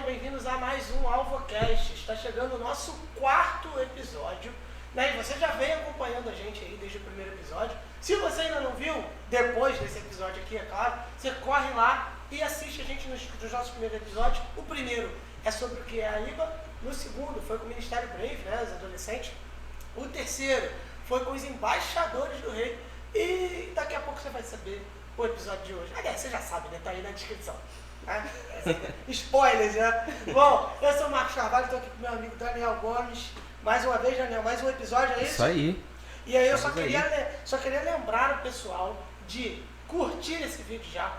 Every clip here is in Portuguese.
bem-vindos a mais um AlvoCast. Está chegando o nosso 4º episódio, né? E você já vem acompanhando a gente aí desde o primeiro episódio. Se você ainda não viu, depois desse episódio aqui, é claro, você corre lá e assiste a gente nos nossos primeiros episódios. O primeiro é sobre o que é a IBA, no segundo foi com o Ministério Brave, né, os adolescentes. O terceiro foi com os embaixadores do rei. E daqui a pouco você vai saber o episódio de hoje. Aliás, você já sabe, né? Tá aí na descrição. Né? Spoilers, né? Bom, eu sou o Marcos Carvalho, estou aqui com meu amigo Daniel Gomes. Mais uma vez, Daniel, mais um episódio, é isso? Isso aí. E aí eu só queria lembrar o pessoal de curtir esse vídeo já,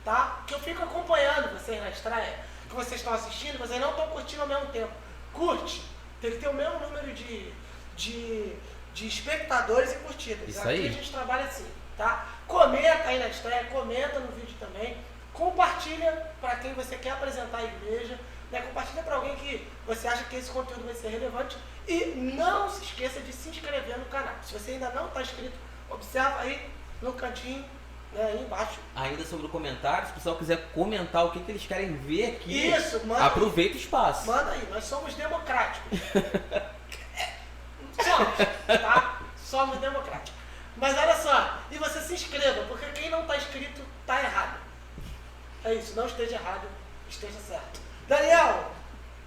tá? Que eu fico acompanhando vocês na estreia, que vocês estão assistindo, vocês não estão curtindo ao mesmo tempo. Curte, tem que ter o mesmo número de espectadores e curtidas. Isso Aqui aí. a gente trabalha assim, tá? Comenta aí na estreia, comenta no vídeo também, compartilha para quem você quer apresentar a igreja, né? Compartilha para alguém que você acha que esse conteúdo vai ser relevante e não se esqueça de se inscrever no canal. Se você ainda não está inscrito, observa aí no cantinho, né, aí embaixo. Ainda sobre o comentário, se o pessoal quiser comentar o que eles querem ver aqui, Isso, manda aproveita o espaço. Manda aí, nós somos democráticos. Somos, tá? Somos democráticos. Mas olha só, e você se inscreva, porque quem não está inscrito está errado. É isso, não esteja errado, esteja certo. Daniel,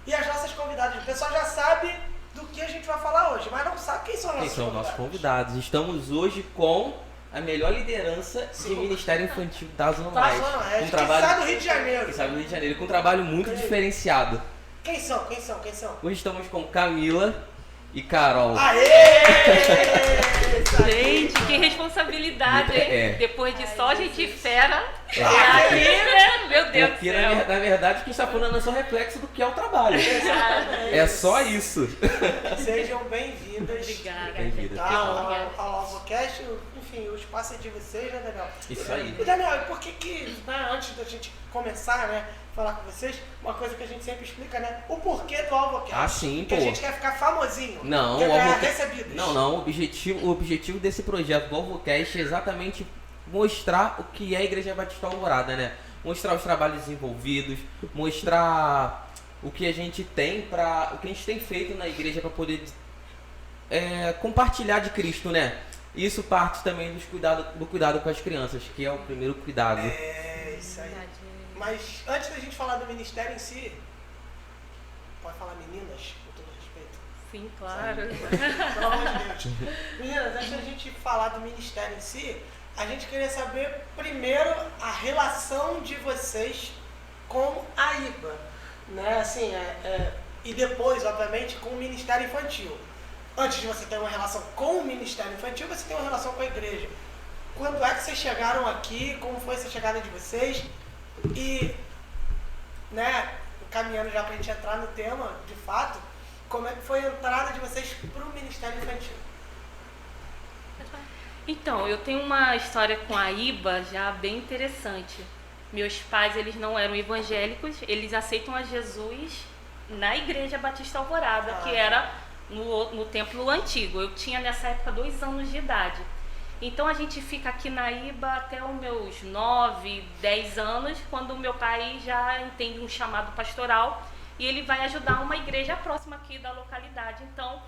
e as nossas convidadas? O pessoal já sabe do que a gente vai falar hoje, mas não sabe quem são Quem são nossos convidados? Estamos hoje com a melhor liderança de Ministério Infantil da Zona Oeste. Um trabalho que sai do Rio de Janeiro. Que sai do Rio de Janeiro, com um trabalho muito diferenciado. Quem são? Hoje estamos com Camila e Carol. Aê! Gente, que responsabilidade, hein? É. Depois de só gente fera, É. aqui, né? Meu Deus Porque do céu. na verdade quem está falando é só reflexo do que é o trabalho. É só isso. Sejam bem-vindas. Obrigada. Bem-vindas. Ao AlvoCast, enfim, o espaço é de vocês, né, Daniel? Isso aí. E Daniel, por que né, antes da gente começar, né, falar com vocês, uma coisa que a gente sempre explica, né, o porquê do AlvoCast. Ah, sim, que pô. a gente quer ficar famosinho. Não, quer o ganhar AlvoCast... recebidos. Não, o objetivo desse projeto do AlvoCast é exatamente mostrar o que é a Igreja Batista Alvorada, né? Mostrar os trabalhos desenvolvidos, mostrar o que a gente tem o que a gente tem feito na igreja para poder compartilhar de Cristo, né? Isso parte também do cuidado com as crianças, que é o primeiro cuidado. É, isso aí. Mas antes da gente falar do ministério em si, pode falar meninas, com todo respeito. Sim, claro. Pelo amor de Deus. Meninas, antes da gente falar do ministério em si, a gente queria saber primeiro a relação de vocês com a IBA, né? Assim, e depois, obviamente, com o Ministério Infantil. Antes de você ter uma relação com o Ministério Infantil, você tem uma relação com a igreja. Quando é que vocês chegaram aqui? Como foi essa chegada de vocês? E, né, caminhando já para a gente entrar no tema, de fato, como é que foi a entrada de vocês para o Ministério Infantil? Então, eu tenho uma história com a IBA já bem interessante. Meus pais, eles não eram evangélicos, eles aceitam a Jesus na Igreja Batista Alvorada, que era no templo antigo. Eu tinha nessa época 2 anos de idade. Então a gente fica aqui na IBA até os meus 9, 10 anos, quando o meu pai já entende um chamado pastoral e ele vai ajudar uma igreja próxima aqui da localidade. Então,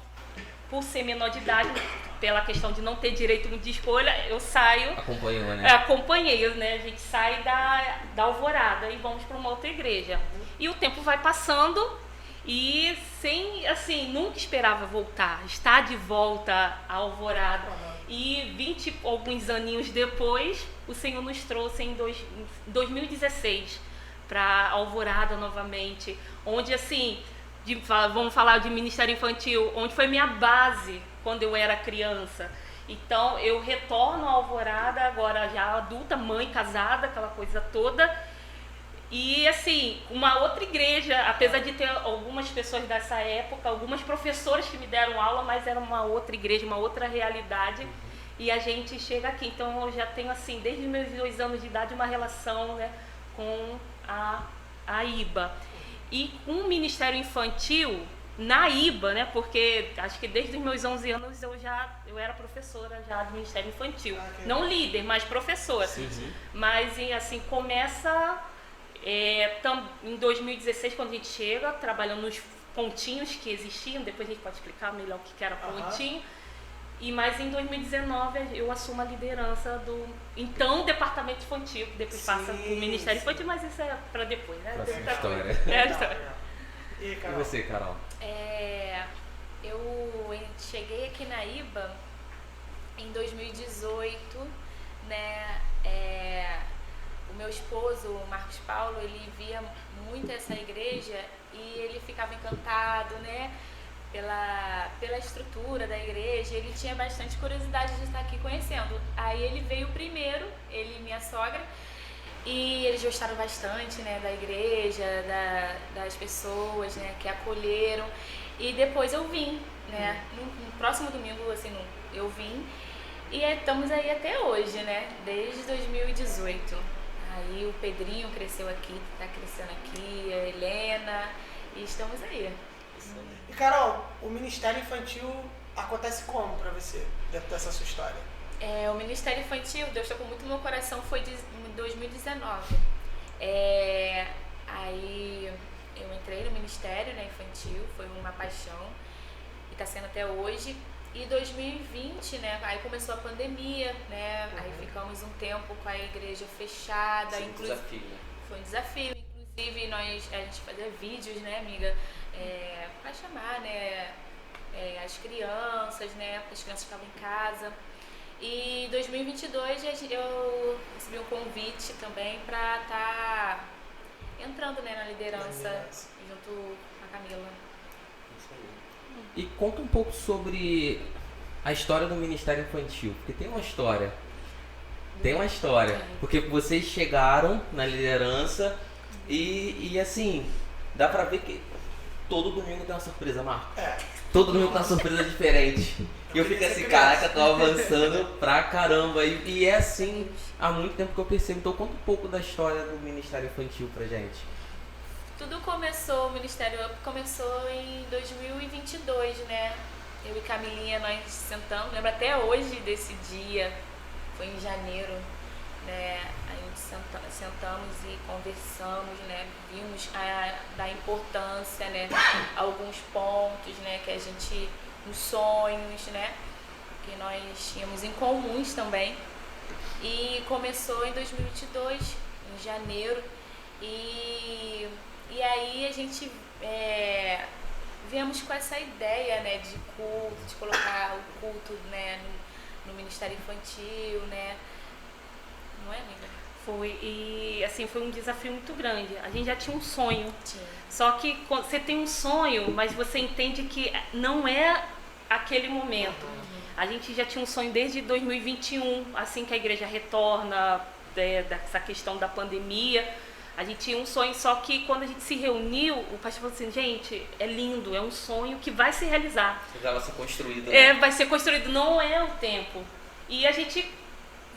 por ser menor de idade, pela questão de não ter direito de escolha, eu saio. Acompanhou, né? Acompanhei, né? A gente sai da Alvorada e vamos para uma outra igreja. E o tempo vai passando e nunca esperava voltar, estar de volta à Alvorada. E 20 e alguns aninhos depois, o Senhor nos trouxe em 2016 para Alvorada novamente, onde vamos falar de Ministério Infantil, onde foi minha base quando eu era criança. Então eu retorno à Alvorada, agora já adulta, mãe casada, aquela coisa toda. E uma outra igreja, apesar de ter algumas pessoas dessa época, algumas professoras que me deram aula, mas era uma outra igreja, uma outra realidade. E a gente chega aqui, então eu já tenho desde meus 2 anos de idade, uma relação, né, com a IBA. E com o Ministério Infantil, na IBA, né, porque acho que desde os meus 11 anos eu era professora já do Ministério Infantil. Não líder, mas professora. Sim. Mas começa Em 2016, quando a gente chega, trabalhando nos pontinhos que existiam, depois a gente pode explicar melhor o que era pontinho. Mas em 2019 eu assumo a liderança do então departamento infantil, que depois passa para o Ministério Infantil, mas isso é para depois, né? Próxima história. É a história. E você, Carol? Eu cheguei aqui na IBA em 2018, né? O meu esposo, o Marcos Paulo, ele via muito essa igreja e ele ficava encantado, né? Pela estrutura da igreja, ele tinha bastante curiosidade de estar aqui conhecendo. Aí ele veio primeiro, ele e minha sogra, e eles gostaram bastante, né, da igreja, das pessoas, né, que acolheram. E depois eu vim, né, no próximo domingo, assim, eu vim, e estamos aí até hoje, né, desde 2018. Aí o Pedrinho cresceu aqui, tá crescendo aqui, a Helena, e estamos aí. E Carol, o Ministério Infantil acontece como pra você, dentro dessa sua história? O Ministério Infantil, Deus tocou muito no meu coração, foi em 2019. Aí eu entrei no Ministério, né, Infantil, foi uma paixão, e está sendo até hoje. E 2020, né, aí começou a pandemia, né, aí ficamos um tempo com a igreja fechada. Sim, desafio, né? Foi um desafio, inclusive a gente fazia vídeos, né, amiga, para chamar, né, as crianças, né, as crianças estavam em casa. E em 2022 eu recebi um convite também para estar entrando, né, na liderança junto com a Camila. E conta um pouco sobre a história do Ministério Infantil, porque tem uma história. Porque vocês chegaram na liderança e assim, dá pra ver que todo domingo tem uma surpresa, Marco. Todo domingo tem uma surpresa diferente. E eu fico assim, caraca, tô avançando pra caramba. E é assim há muito tempo que eu percebo. Então conta um pouco da história do Ministério Infantil pra gente. Tudo começou, o Ministério Up começou em 2022, né? Eu e Camilinha, nós sentamos, lembro até hoje desse dia, foi em janeiro, né? A gente sentamos e conversamos, né? Vimos da importância, né? Alguns pontos, né? Que a gente, os sonhos, né? Que nós tínhamos em comuns também. E começou em 2022, em janeiro, e aí a gente viemos com essa ideia, né, de culto, de colocar o culto, né, no Ministério Infantil, né? Não é, amiga? Foi, e assim, foi um desafio muito grande. A gente já tinha um sonho. Tinha. Só que quando você tem um sonho, mas você entende que não é aquele momento. A gente já tinha um sonho desde 2021, assim que a igreja retorna dessa questão da pandemia. A gente tinha um sonho, só que quando a gente se reuniu, o pastor falou assim, gente, é lindo, é um sonho que vai se realizar. Já vai ser construído, né? Vai ser construído, não é o tempo. E a gente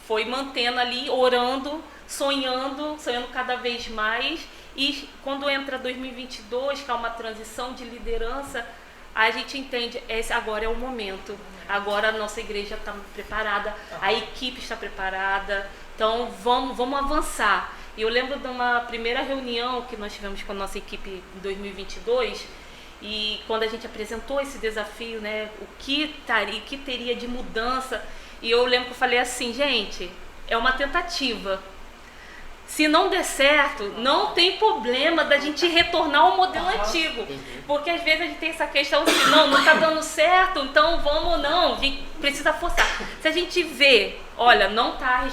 foi mantendo ali, orando, sonhando cada vez mais. E quando entra 2022, que é uma transição de liderança, a gente entende, esse agora é o momento. Agora a nossa igreja está preparada, a equipe está preparada, então vamos avançar. E eu lembro de uma primeira reunião que nós tivemos com a nossa equipe em 2022, e quando a gente apresentou esse desafio, né, o que teria de mudança, e eu lembro que eu falei assim, gente, é uma tentativa. Se não der certo, não tem problema da gente retornar ao modelo antigo. Porque às vezes a gente tem essa questão assim, não está dando certo, então a gente precisa forçar. Se a gente vê, olha,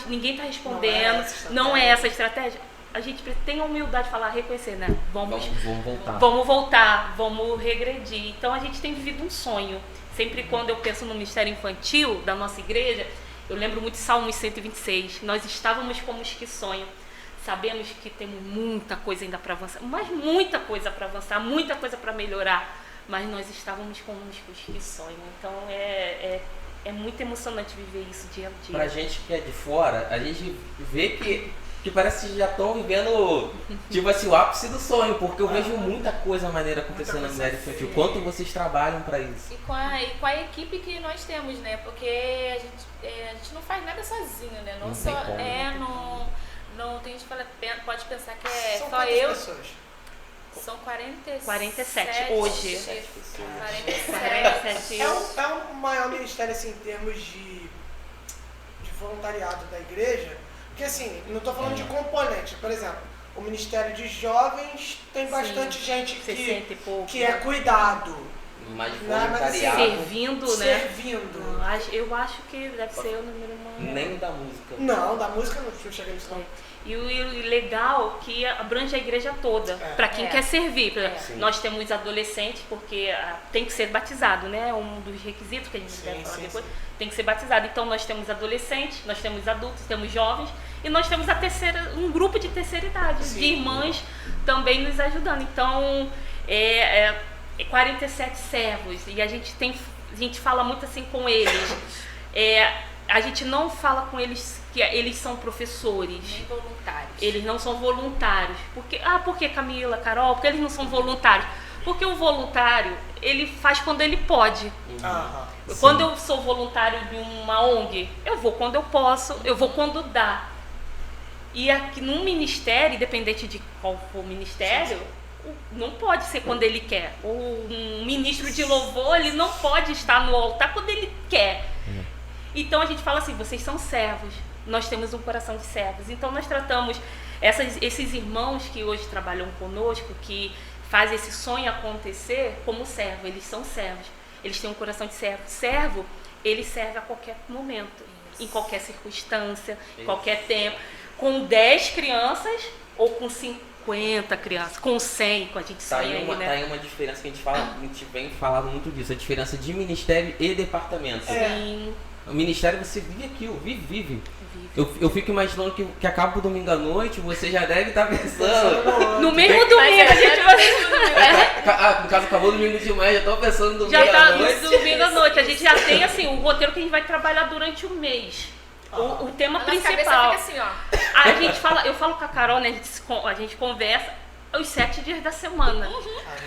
ninguém está respondendo, não é essa estratégia, a gente tem a humildade de falar, reconhecer, né? Vamos voltar. Vamos voltar, vamos regredir. Então a gente tem vivido um sonho. Sempre quando eu penso no Ministério Infantil da nossa igreja, eu lembro muito de Salmos 126. Nós estávamos como os que sonham. Sabemos que temos muita coisa ainda para avançar, mas muita coisa para avançar, muita coisa para melhorar, mas nós estávamos com os que sonham. Então é muito emocionante viver isso dia a dia. Pra gente que é de fora, a gente vê que parece que já estão vivendo tipo assim, o ápice do sonho, porque eu vejo muita coisa maneira acontecendo na Ministério Infantil. Quanto vocês trabalham para isso? E com a equipe que nós temos, né? Porque a gente não faz nada sozinho, né? Não Não, tem gente que pode pensar que São só quantas eu. pessoas? São 47. 47 hoje. 47. É o maior ministério, assim, em termos de voluntariado da igreja, porque, assim, não estou falando de componentes. Por exemplo, o Ministério de Jovens tem bastante gente 60 e pouco. que é cuidado. Mais Não, mas voluntariado. Servindo, né? Servindo. Não, eu acho que deve ser o número maior. Nem o da música. Não, da música não chega nisso, não. E o legal que abrange a igreja toda, para quem quer servir. Por exemplo, Sim. nós temos adolescentes, porque tem que ser batizado, né? Um dos requisitos que a gente deve falar depois, tem que ser batizado. Então nós temos adolescentes, nós temos adultos, temos jovens e nós temos um grupo de terceira idade, de irmãs também nos ajudando. Então, 47 servos e a gente fala muito assim com eles. A gente não fala com eles que eles são professores. Nem voluntários. Eles não são voluntários. Por que Camila, Carol? Porque eles não são voluntários. Porque o voluntário, ele faz quando ele pode. Quando eu sou voluntário de uma ONG, eu vou quando eu posso, eu vou quando dá. E aqui no ministério, independente de qual for o ministério, não pode ser quando ele quer. Um ministro de louvor, ele não pode estar no altar quando ele quer. Então a gente fala assim, vocês são servos, nós temos um coração de servos. Então nós tratamos esses irmãos que hoje trabalham conosco, que fazem esse sonho acontecer, como servo. Eles são servos, eles têm um coração de servo. Servo, ele serve a qualquer momento, em qualquer circunstância, em qualquer tempo. Com 10 crianças ou com 50 crianças, com 100, a gente sonha aí, né? Tá aí uma diferença que a gente vem falando muito disso, a diferença de ministério e departamento. Sim. O ministério você vive aquilo, vive. Eu fico imaginando que acaba o domingo à noite, você já deve estar pensando. No mesmo domingo a gente vai. No caso, acabou o domingo de manhã, já tô pensando no domingo Já tá à noite. no domingo à noite. A gente já tem assim o roteiro que a gente vai trabalhar durante o mês. O tema A nossa principal. cabeça fica assim, ó. Eu falo com a Carol, né? A gente conversa os 7 dias da semana.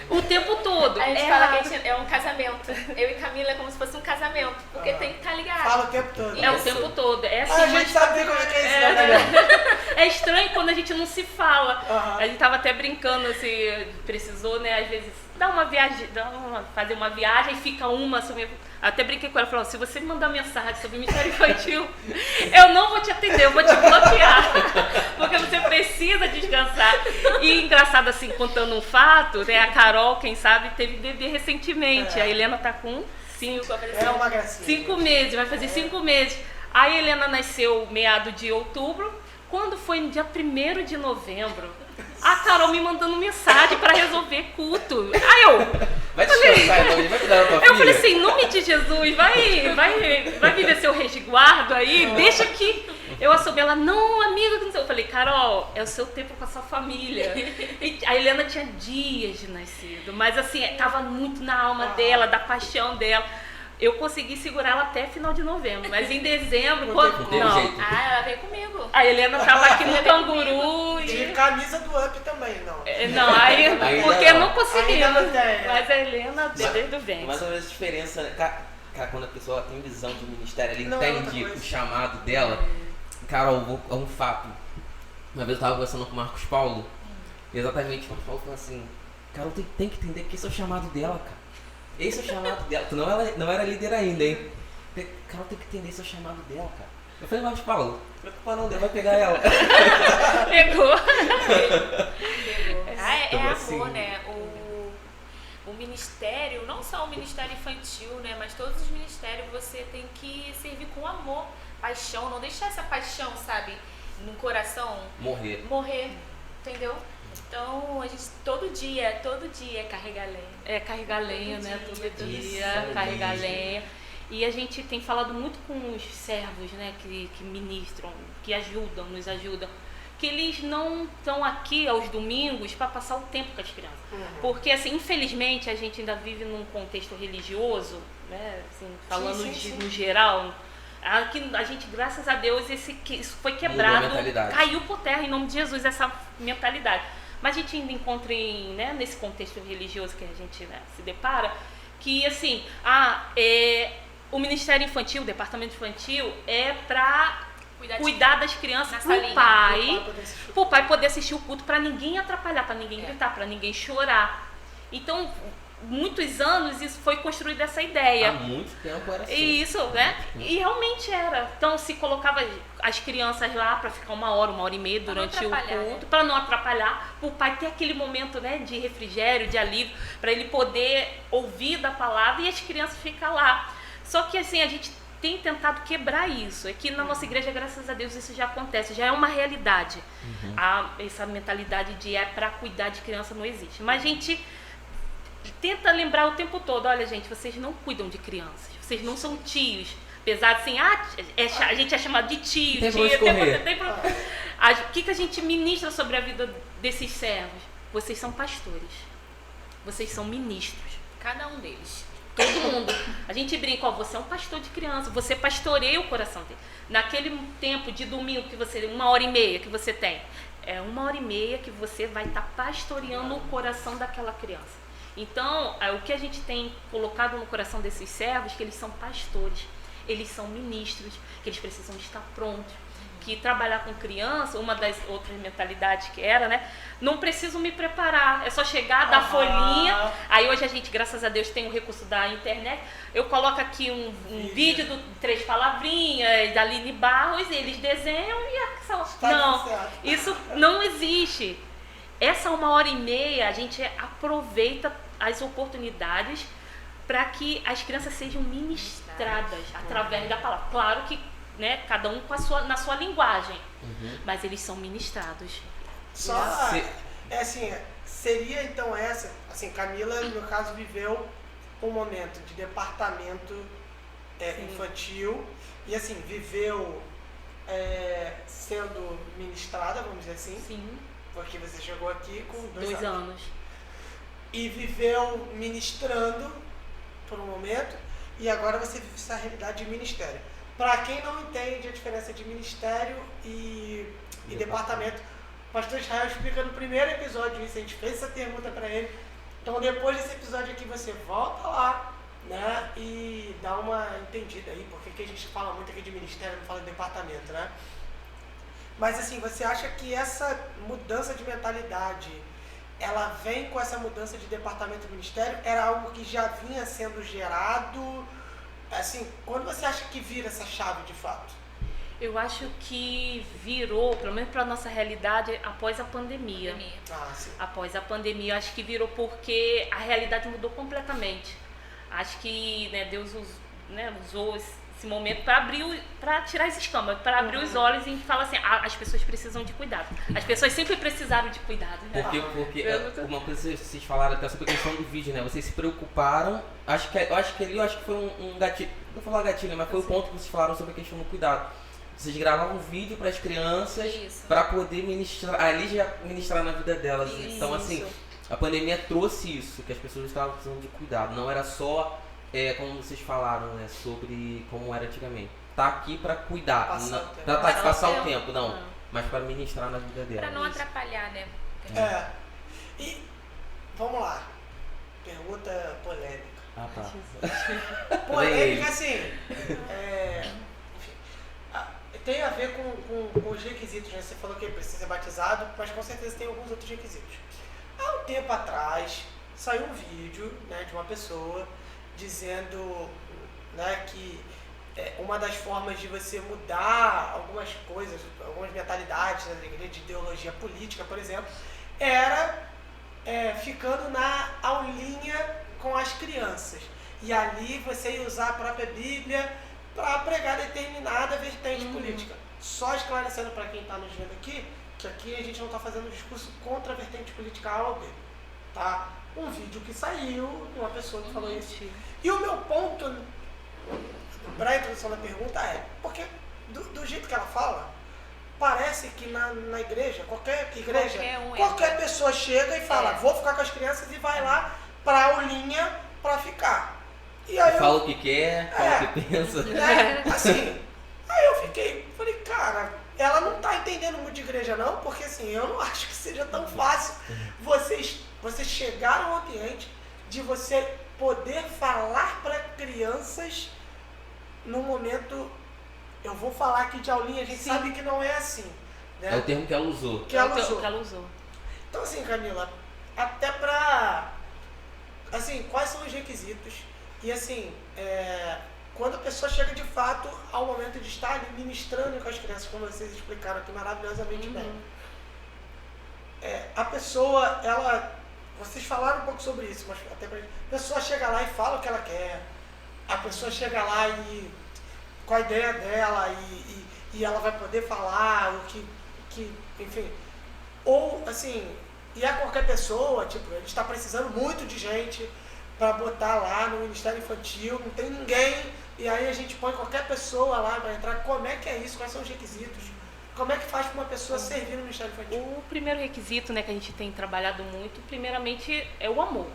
O tempo todo. A gente fala que é um casamento. Eu e Camila é como se fosse um casamento. Porque tem que estar ligado. Fala o tempo todo. É o tempo todo. É assim, A gente sabe como é que é isso, né? É estranho quando a gente não se fala. A gente tava até brincando, assim, precisou, né, às vezes, fazer uma viagem e fica uma sobre... Até brinquei com ela, falou, se você me mandar mensagem sobre Ministério Infantil, eu não vou te atender, eu vou te bloquear, porque você precisa descansar. E engraçado assim, contando um fato, né, a Carol, quem sabe, teve bebê recentemente, a Helena tá com 5 uma gracinha. 5 meses, vai fazer 5 meses. A Helena nasceu meado de outubro, quando foi no dia 1º de novembro, a Carol me mandando mensagem para resolver culto. Aí eu... Vai descansar, então, vai cuidar da tua filha. Eu falei assim, em nome de Jesus, vai viver seu resguardo aí, deixa que eu assumi. Ela, não, amiga, não sei. Eu falei, Carol, é o seu tempo com a sua família. E a Helena tinha dias de nascido, mas assim, tava muito na alma dela, da paixão dela. Eu consegui segurar ela até final de novembro, mas em dezembro, não. Jeito. Ela veio comigo. A Helena tava aqui no Canguru e... De camisa do Up também, não. Não, aí, porque não. não conseguimos. Ainda não tem, mas a Helena, desde o ventre. Mais ou menos a diferença, né? Cara, quando a pessoa tem visão de ministério, ela Não, entende o chamado dela. Carol, é um fato. Uma vez eu tava conversando com o Marcos Paulo, exatamente, o Marcos Paulo falou assim, Carol tem que entender que esse é o chamado dela, cara. Esse é o chamado dela. Tu não era líder ainda, hein? Carol tem que entender esse é o chamado dela, cara. Eu falei, Marcos Paulo, não preocupa não, Deus vai pegar ela. Pegou. É Então, amor, assim, né? O ministério, não só o ministério infantil, né? Mas todos os ministérios você tem que servir com amor, paixão. Não deixar essa paixão, sabe, no coração Morrer, entendeu? Então, a gente todo dia é carregar lenha. Carregar lenha, né? Todo dia, Isso, carregar isso. lenha. E a gente tem falado muito com os servos, né? Que ministram, que nos ajudam. Que eles não estão aqui aos domingos para passar o tempo com as crianças. Porque, assim, infelizmente, a gente ainda vive num contexto religioso, né? Assim, falando sim. no geral. Aqui, a gente, graças a Deus, isso foi quebrado, caiu por terra em nome de Jesus, essa mentalidade. Mas a gente ainda encontra nesse contexto religioso que a gente se depara, que o Ministério Infantil, o Departamento Infantil, é para cuidar das crianças na pro salinha. pai, poder assistir. pro pai poder assistir o culto para ninguém atrapalhar, para ninguém gritar, para ninguém chorar. Então, muitos anos isso foi construída essa ideia. Há muito tempo era assim. E isso, né? E realmente era. Então se colocava as crianças lá para ficar 1 hora e meia Pra não durante o atrapalhar, culto, para não atrapalhar, para o pai ter aquele momento, né, de refrigério, de alívio, para ele poder ouvir da palavra e as crianças ficar lá. Só que assim, a gente tem tentado quebrar isso. É que na nossa igreja, graças a Deus, isso já acontece, já é uma realidade. Essa mentalidade de para cuidar de criança não existe. Mas a gente tenta lembrar o tempo todo, olha gente, vocês não cuidam de crianças, vocês não são tios. Apesar de assim, a gente é chamado de tio, Tem pra tia, onde correr. o que a gente ministra sobre a vida desses servos? Vocês são pastores, vocês são ministros. Cada um deles. Todo mundo. A gente brinca, ó, você é um pastor de criança, você pastoreia o coração dele. Naquele tempo de domingo que você, 1 hora e meia que você tem, é 1 hora e meia que você vai estar pastoreando o coração daquela criança. Então, o que a gente tem colocado no coração desses servos, que eles são pastores, eles são ministros, que eles precisam estar prontos, que trabalhar com criança, uma das outras mentalidades que era, né, não preciso me preparar, é só chegar, dar folhinha. Aí hoje a gente, graças a Deus, tem o recurso da internet, eu coloco aqui um vídeo do 3 palavrinhas, da Aline Barros, eles desenham e não, isso não existe. Essa 1 hora e meia a gente aproveita as oportunidades para que as crianças sejam ministradas através da palavra. Claro que, né, cada um na sua linguagem, mas eles são ministrados. Seria então essa, assim, Camila, no meu caso, viveu um momento de departamento infantil e assim, viveu sendo ministrada, vamos dizer assim. Sim. Porque você chegou aqui com 2 anos. E viveu ministrando por um momento, e agora você vive essa realidade de ministério. Para quem não entende a diferença de ministério e departamento, o pastor Israel explica no primeiro episódio isso, a gente fez essa pergunta para ele. Então depois desse episódio aqui você volta lá, né, e dá uma entendida aí, porque a gente fala muito aqui de ministério, não fala de departamento, né? Mas assim, você acha que essa mudança de mentalidade, ela vem com essa mudança de departamento do ministério? Era algo que já vinha sendo gerado? Assim, quando você acha que vira essa chave de fato? Eu acho que virou, pelo menos para nossa realidade, após a pandemia. Sim. Após a pandemia, eu acho que virou porque a realidade mudou completamente. Acho que, né, Deus usou esse momento para tirar as escamas, para abrir os olhos e falar assim, as pessoas precisam de cuidado. As pessoas sempre precisaram de cuidado. Né? Porque uma coisa que vocês falaram até sobre a questão do vídeo, né? Vocês se preocuparam, eu acho que foi um gatilho, não vou falar gatilho, mas foi o ponto que vocês falaram sobre a questão do cuidado. Vocês gravavam um vídeo para as crianças para poder ministrar, ali já ministrar na vida delas. Isso. Então assim, a pandemia trouxe isso, que as pessoas estavam precisando de cuidado, não era só como vocês falaram, né, sobre como era antigamente. Tá aqui para cuidar, passar o tempo, não, mas para ministrar na vida dela. Para não atrapalhar, né? E vamos lá, pergunta polêmica. Tá. Polêmica, assim, enfim, tem a ver com os requisitos, né? Você falou que ele precisa ser batizado, mas com certeza tem alguns outros requisitos. Há um tempo atrás saiu um vídeo, né, de uma pessoa dizendo, né, que uma das formas de você mudar algumas coisas, algumas mentalidades da igreja, de ideologia política, por exemplo, era ficando na aulinha com as crianças. E ali você ia usar a própria Bíblia para pregar determinada vertente política. Só esclarecendo para quem está nos vendo aqui, que aqui a gente não está fazendo discurso contra a vertente política A ou B. Tá? Um vídeo que saiu de uma pessoa que falou isso. E o meu ponto para a introdução da pergunta é, porque do jeito que ela fala, parece que na igreja, qualquer pessoa chega e fala, vou ficar com as crianças e vai lá para a aulinha para ficar. E aí fala o que quer, fala o que pensa. Né? Assim, aí eu falei, cara, ela não tá entendendo muito de igreja não, porque assim, eu não acho que seja tão fácil vocês chegaram ao ambiente de você poder falar para crianças num momento Eu vou falar aqui de aulinha, a gente Sim. sabe que não é assim. Né? É o termo que ela usou. Que ela É o usou. que ela usou. Então assim, Camila, até pra... Assim, quais são os requisitos? E assim, quando a pessoa chega de fato ao momento de estar ali ministrando com as crianças, como vocês explicaram aqui maravilhosamente bem. A pessoa, vocês falaram um pouco sobre isso, mas até pra a pessoa chega lá e fala o que ela quer. A pessoa chega lá e com a ideia dela e ela vai poder falar o que enfim. Ou assim, e a qualquer pessoa, tipo, a gente está precisando muito de gente para botar lá no Ministério Infantil, não tem ninguém, e aí a gente põe qualquer pessoa lá para entrar. Como é que é isso? Quais são os requisitos? Como é que faz para uma pessoa servir no Ministério Infantil? O primeiro requisito, né, que a gente tem trabalhado muito, primeiramente, é o amor.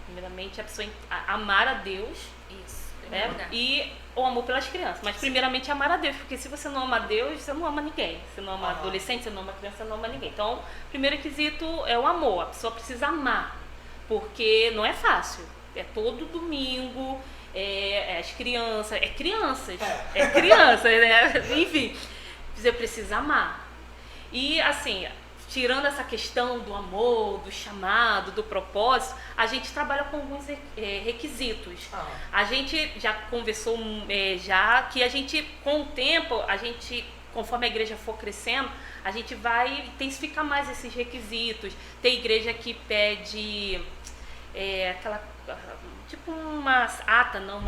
Primeiramente, a pessoa amar a Deus, Isso. né? Verdade. E o amor pelas crianças. Mas, primeiramente, amar a Deus. Porque se você não ama a Deus, você não ama ninguém. Você não ama adolescente, você não ama criança, você não ama ninguém. Então, o primeiro requisito é o amor. A pessoa precisa amar. Porque não é fácil. É todo domingo, as crianças. É crianças, né? Enfim, você precisa amar. E, assim, tirando essa questão do amor, do chamado, do propósito, a gente trabalha com alguns requisitos. A gente já conversou já que a gente, com o tempo, conforme a igreja for crescendo, a gente vai intensificar mais esses requisitos. Tem igreja que pede tipo uma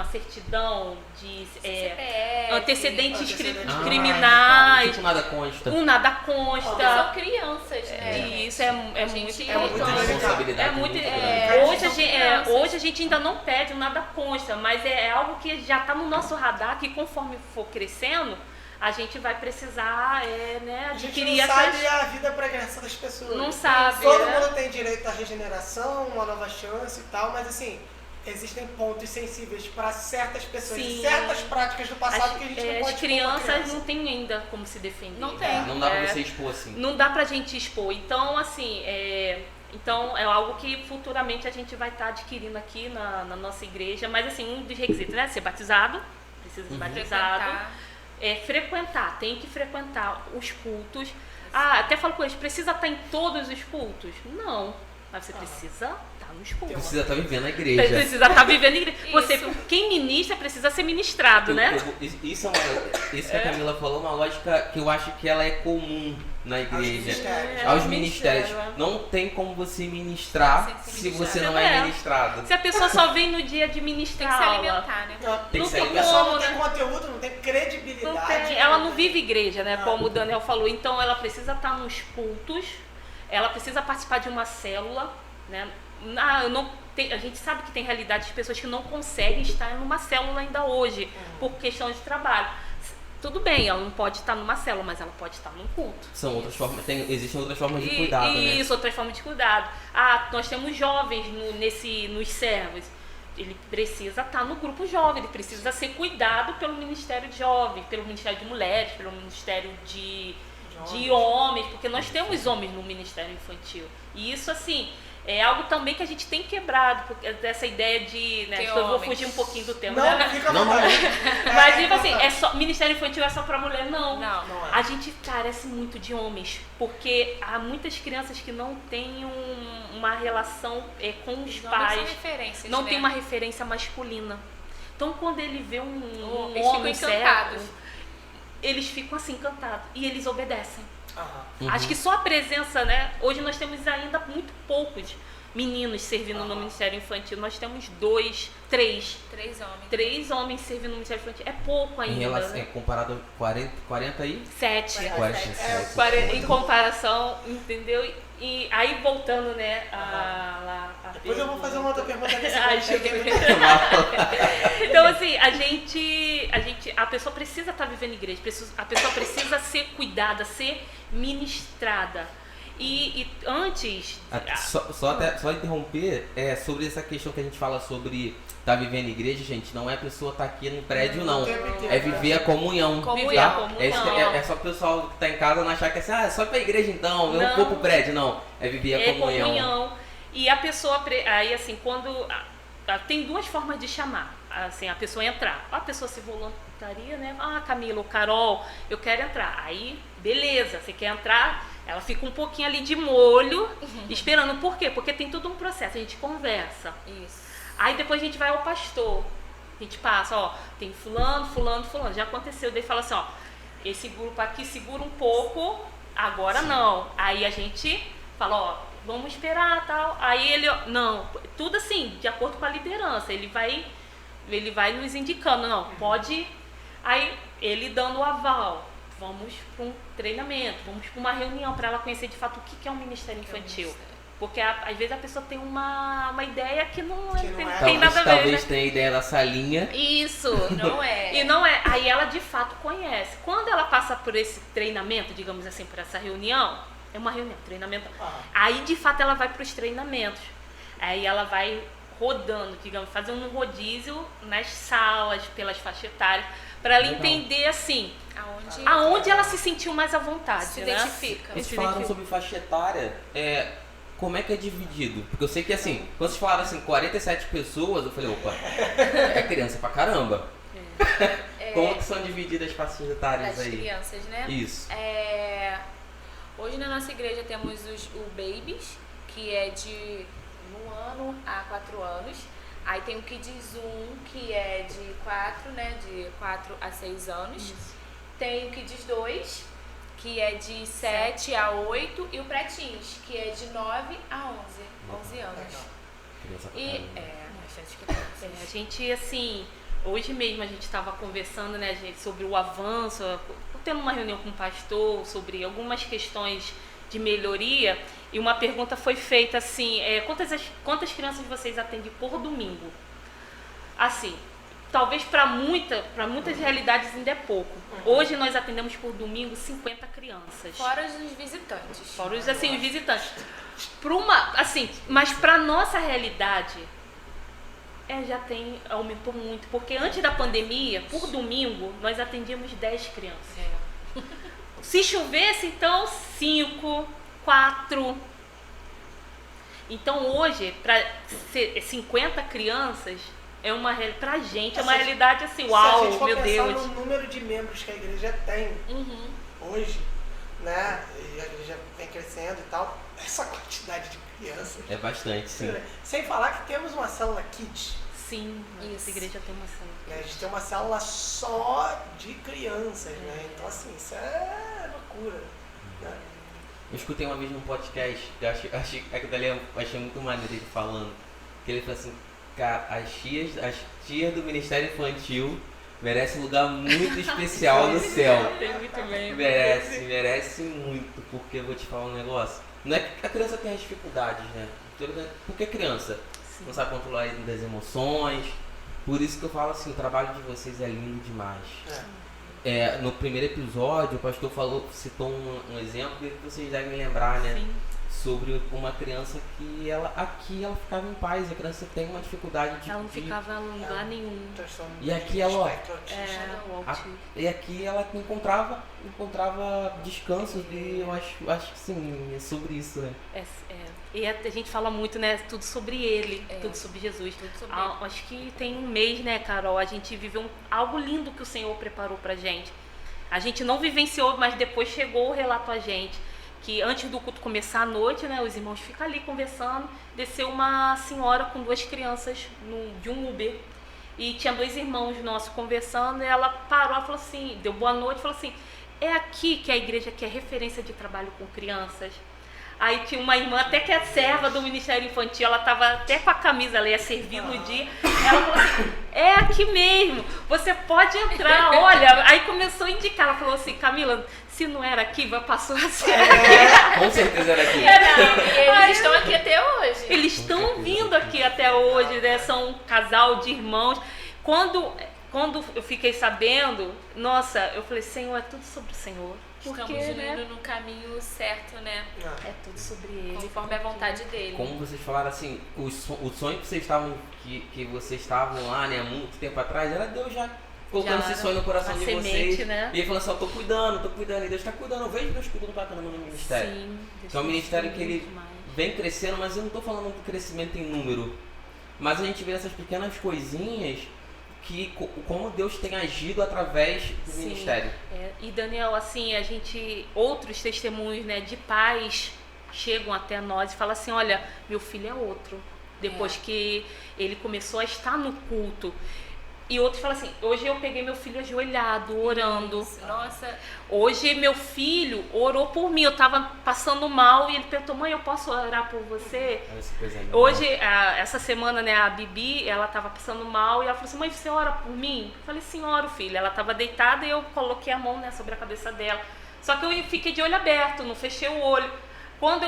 certidão de CPF, antecedentes antecedentes criminais, Tipo, nada consta. nada Porque consta. são crianças, né? E isso é muito É muito Responsabilidade é muito, grande. hoje a gente ainda não pede nada consta, mas é algo que já está no nosso radar, que conforme for crescendo, a gente vai precisar A gente adquirir não sabe essas... a vida pregressa das pessoas. Não sabe, Todo né? mundo tem direito à regeneração, uma nova chance e tal, mas assim, existem pontos sensíveis para certas pessoas, Sim. certas práticas do passado que a gente não pode as expor uma crianças criança. não têm ainda como se defender. Não tem. Não dá pra você expor assim. Não dá pra gente expor. Então, assim, então é algo que futuramente a gente vai estar adquirindo aqui na nossa igreja. Mas, assim, um dos requisitos é ser batizado, precisa ser batizado. Frequentar, tem que frequentar os cultos. Até falo com eles, precisa estar em todos os cultos? Não, mas você precisa estar nos cultos. Precisa estar vivendo a igreja. Precisa estar vivendo a igreja. Você, Isso. quem ministra precisa ser ministrado, né? Isso que a Camila falou é uma lógica que eu acho que ela é comum na igreja. ministérios. Aos ministérios. Não tem como você ministrar Sem ser se ministrado. você não é ministrado. Se a pessoa só vem no dia de Tem ministrar que se aula, alimentar, né? Tem que não ser tem A alimentado. pessoa como, não tem né? conteúdo, não tem credibilidade. Não tem, ela não vive igreja, né? Não. Como o Daniel falou. Então ela precisa estar nos cultos, ela precisa participar de uma célula, né? A gente sabe que tem realidades de pessoas que não conseguem estar numa célula ainda hoje, por questão de trabalho. Tudo bem, ela não pode estar numa célula, mas ela pode estar num culto. São outras formas, existem outras formas de cuidado, né? Isso, outras formas de cuidado. Nós temos jovens nos servos. Ele precisa estar no grupo jovem, ele precisa ser cuidado pelo Ministério de Jovens, pelo Ministério de Mulheres, pelo Ministério de homens, porque nós temos homens no Ministério Infantil. E isso, assim, é algo também que a gente tem quebrado, porque dessa ideia de... Né, Tem eu vou homens. fugir um pouquinho do tema. Não, né? fica à Não, não. vontade. Mas, tipo assim, importante. Ministério Infantil é só pra mulher? Não. Não. Não é. A gente carece muito de homens, porque há muitas crianças que não têm uma relação com os Não são pais, referências, não né? tem uma referência masculina. Então, quando ele vê um Eles ficam homem encantados. certo, eles ficam assim encantados e eles obedecem. Aham. Acho que só a presença, né? Hoje nós temos ainda muito poucos meninos servindo no Ministério Infantil. Nós temos 3 3 homens. homens servindo no Ministério Infantil. É pouco Em ainda, relação, né? comparado a 40 aí? 7. 47. Em comparação, entendeu? E aí voltando, né, Depois eu vou fazer uma outra pergunta desse Ai, jeito, deixa eu que é muito- Então, assim, a pessoa precisa estar vivendo igreja, a pessoa precisa ser cuidada, ser ministrada. E antes... Só interromper, sobre essa questão que a gente fala sobre estar vivendo igreja, gente, não é a pessoa estar aqui no prédio, não. É viver a comunhão. Viver tá? a comunhão. É só o pessoal que tá em casa não achar que é assim, é só pra igreja então, eu não vou pro prédio, não. É viver a comunhão. E a pessoa, aí assim, quando... Tem duas formas de chamar, assim, a pessoa entrar. A pessoa se secretaria, né? Ah, Camila, ou Carol, eu quero entrar. Aí, beleza, você quer entrar? Ela fica um pouquinho ali de molho, esperando. Por quê? Porque tem todo um processo, a gente conversa. Isso. Aí depois a gente vai ao pastor. A gente passa, ó, tem fulano, fulano, fulano. Já aconteceu, daí fala assim, ó, esse grupo aqui segura um pouco, agora não. Aí a gente fala, ó, vamos esperar, tal. Aí ele, ó, não, tudo assim, de acordo com a liderança. Ele vai nos indicando, não, pode. Aí ele dando o aval. Vamos para um treinamento, vamos para uma reunião para ela conhecer de fato o que é um ministério infantil. Porque às vezes a pessoa tem uma ideia que não tem nada a ver. Talvez né? tenha a ideia da salinha. Isso. Não é. E não é. Aí ela de fato conhece. Quando ela passa por esse treinamento, digamos assim, por essa reunião, é uma reunião, treinamento. Aí de fato ela vai para os treinamentos. Aí ela vai rodando, digamos, fazendo um rodízio nas salas, pelas faixas etárias, para ela entender assim, aonde ela se sentiu mais à vontade. Se né? identifica. Vocês falaram sobre faixa etária, como é que é dividido? Porque eu sei que assim, quando vocês falaram assim, 47 pessoas, eu falei, opa, é criança pra caramba. Como que são divididas as faixas etárias das aí? crianças, né? Isso. Hoje na nossa igreja temos o Babies, que é de 1 ano a 4 anos. Aí tem o Kids 1, que é de 4, né? De 4 a 6 anos. Isso. Tem o Kids 2, que é de 7 a 8. E o Preteens, que é de 9 a 11 anos. Criança pra E caramba. bastante crianças. A gente, assim, hoje mesmo a gente estava conversando, né, gente, sobre o avanço, tendo uma reunião com o pastor, sobre algumas questões de melhoria, e uma pergunta foi feita assim, quantas crianças vocês atendem por domingo? Assim, talvez para muitas realidades ainda é pouco. Hoje nós atendemos por domingo 50 crianças. Fora os visitantes. Fora os visitantes. Mas para nossa realidade, aumentou muito. Porque antes da pandemia, por domingo, nós atendíamos 10 crianças. Se chovesse, então 5, 4. Então hoje, para 50 crianças, pra gente é uma realidade assim, uau, Se a gente for meu pensar Deus. no número de membros que a igreja tem hoje, né? E a igreja vem crescendo e tal, essa quantidade de crianças. É bastante, sim. Sem falar que temos uma célula Kids. Sim, essa igreja tem uma célula. Né? A gente tem uma célula só de crianças, né? Então assim, isso é loucura. Né? Eu escutei uma vez num podcast, que eu achei muito maneiro ele falando, que ele falou assim, cara, as tias do Ministério Infantil merecem um lugar muito especial no céu. Tem muito bem. Merece muito, porque eu vou te falar um negócio. Não é que a criança tem as dificuldades, né? Porque criança não sabe controlar das emoções. Por isso que eu falo assim, o trabalho de vocês é lindo demais. No primeiro episódio, o pastor citou um exemplo que vocês devem lembrar, né? Sim. Sobre uma criança que ela ficava em paz, a criança tem uma dificuldade de... Ela não ficava em lugar nenhum. E aqui ela, ó, O autismo. e aqui ela encontrava descanso, e eu acho que sim, é sobre isso, né? E a gente fala muito, né, tudo sobre ele, tudo sobre Jesus. Tudo sobre Acho que tem um mês, né, Carol, a gente viveu algo lindo que o Senhor preparou pra gente. A gente não vivenciou, mas depois chegou o relato a gente, que antes do culto começar à noite, né, os irmãos ficam ali conversando, desceu uma senhora com 2 crianças de um Uber, e tinha 2 irmãos nossos conversando, e ela parou, ela falou assim, deu boa noite, falou assim, é aqui que a igreja que é referência de trabalho com crianças. Aí tinha uma irmã, até que é serva do Ministério Infantil, ela estava até com a camisa, ela ia servir no dia. Ela falou assim, é aqui mesmo, você pode entrar, olha. Aí começou a indicar, ela falou assim, Camila, se não era aqui, passou a ser aqui. Com certeza era aqui. E eles estão aqui até hoje. Eles estão vindo aqui até hoje, né? São um casal de irmãos. Quando eu fiquei sabendo, nossa, eu falei, Senhor, é tudo sobre o Senhor. Estamos indo no caminho certo, né? É tudo sobre ele. Conforme a vontade dele. Como vocês falaram assim, o sonho que vocês estavam, que vocês estavam lá, né, há muito tempo atrás, era Deus já colocando esse sonho no coração de vocês. Né? E ele falou assim, tô cuidando, e Deus tá cuidando, eu vejo Deus cuidando pra caramba no ministério. Sim, então é um ministério que ele demais. vem crescendo, mas eu não tô falando do crescimento em número. Mas a gente vê essas pequenas coisinhas como Deus tem agido através do Sim. ministério. E Daniel, assim, outros testemunhos, né, de pais chegam até nós e falam assim, olha, meu filho é outro. Depois que ele começou a estar no culto. E outros falam assim, hoje eu peguei meu filho ajoelhado, orando. Isso. Nossa, Hoje meu filho orou por mim, eu tava passando mal e ele perguntou, mãe, eu posso orar por você? Essa coisa linda. Hoje, essa semana, né, a Bibi, ela tava passando mal e ela falou assim, mãe, você ora por mim? Eu falei, sim, oro, filha. Ela tava deitada e eu coloquei a mão, né, sobre a cabeça dela. Só que eu fiquei de olho aberto, não fechei o olho. Quando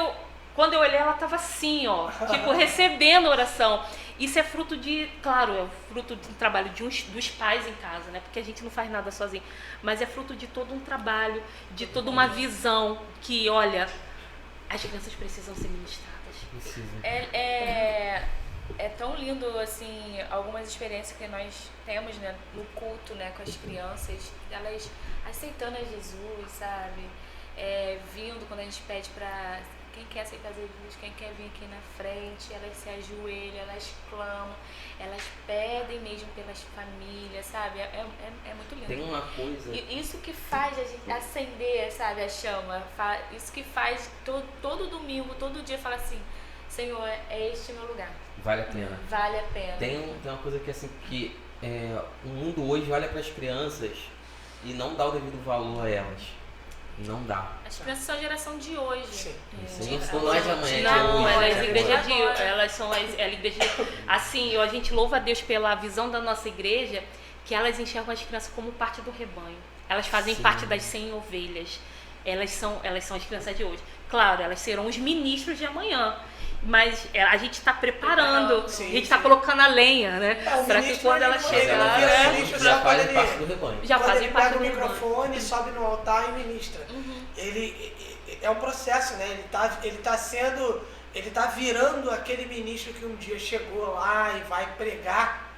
eu olhei, ela tava assim, ó, tipo, recebendo oração. Isso é fruto claro, é fruto do trabalho dos pais em casa, né? Porque a gente não faz nada sozinho. Mas é fruto de todo um trabalho, de toda uma visão que, olha, as crianças precisam ser ministradas. Precisa. É tão lindo, assim, algumas experiências que nós temos, né, no culto, né, com as crianças, elas aceitando a Jesus, sabe? Vindo quando a gente pede pra... Quem quer aceitar Jesus, quem quer vir aqui na frente, elas se ajoelham, elas clamam, elas pedem mesmo pelas famílias, sabe? É muito lindo. Tem uma coisa... E isso que faz a gente acender, sabe, a chama. Isso que faz todo domingo, todo dia, falar assim, Senhor, é este meu lugar. Vale a pena. Vale a pena. Tem uma coisa que assim, que o mundo hoje olha para as crianças e não dá o devido valor a elas. Não dá. As crianças são a geração de hoje. Sim. Não é de amanhã, Não, é elas hoje. igreja de elas são a igreja. Assim, a gente louva a Deus pela visão da nossa igreja, que elas enxergam as crianças como parte do rebanho. Elas fazem Sim. parte das 100 ovelhas. Elas são as crianças de hoje. Claro, elas serão os ministros de amanhã. Mas a gente está preparando, Sim, a gente está sim. colocando a lenha, né? O Para que ministro, quando ela ele chegar, não vira né, ministro Já só fazem quando parte ele... do rebanho. já Quando fazem ele parte pega do o rebanho. microfone, sobe no altar e ministra. Ele é um processo, né? Ele tá virando aquele ministro que um dia chegou lá e vai pregar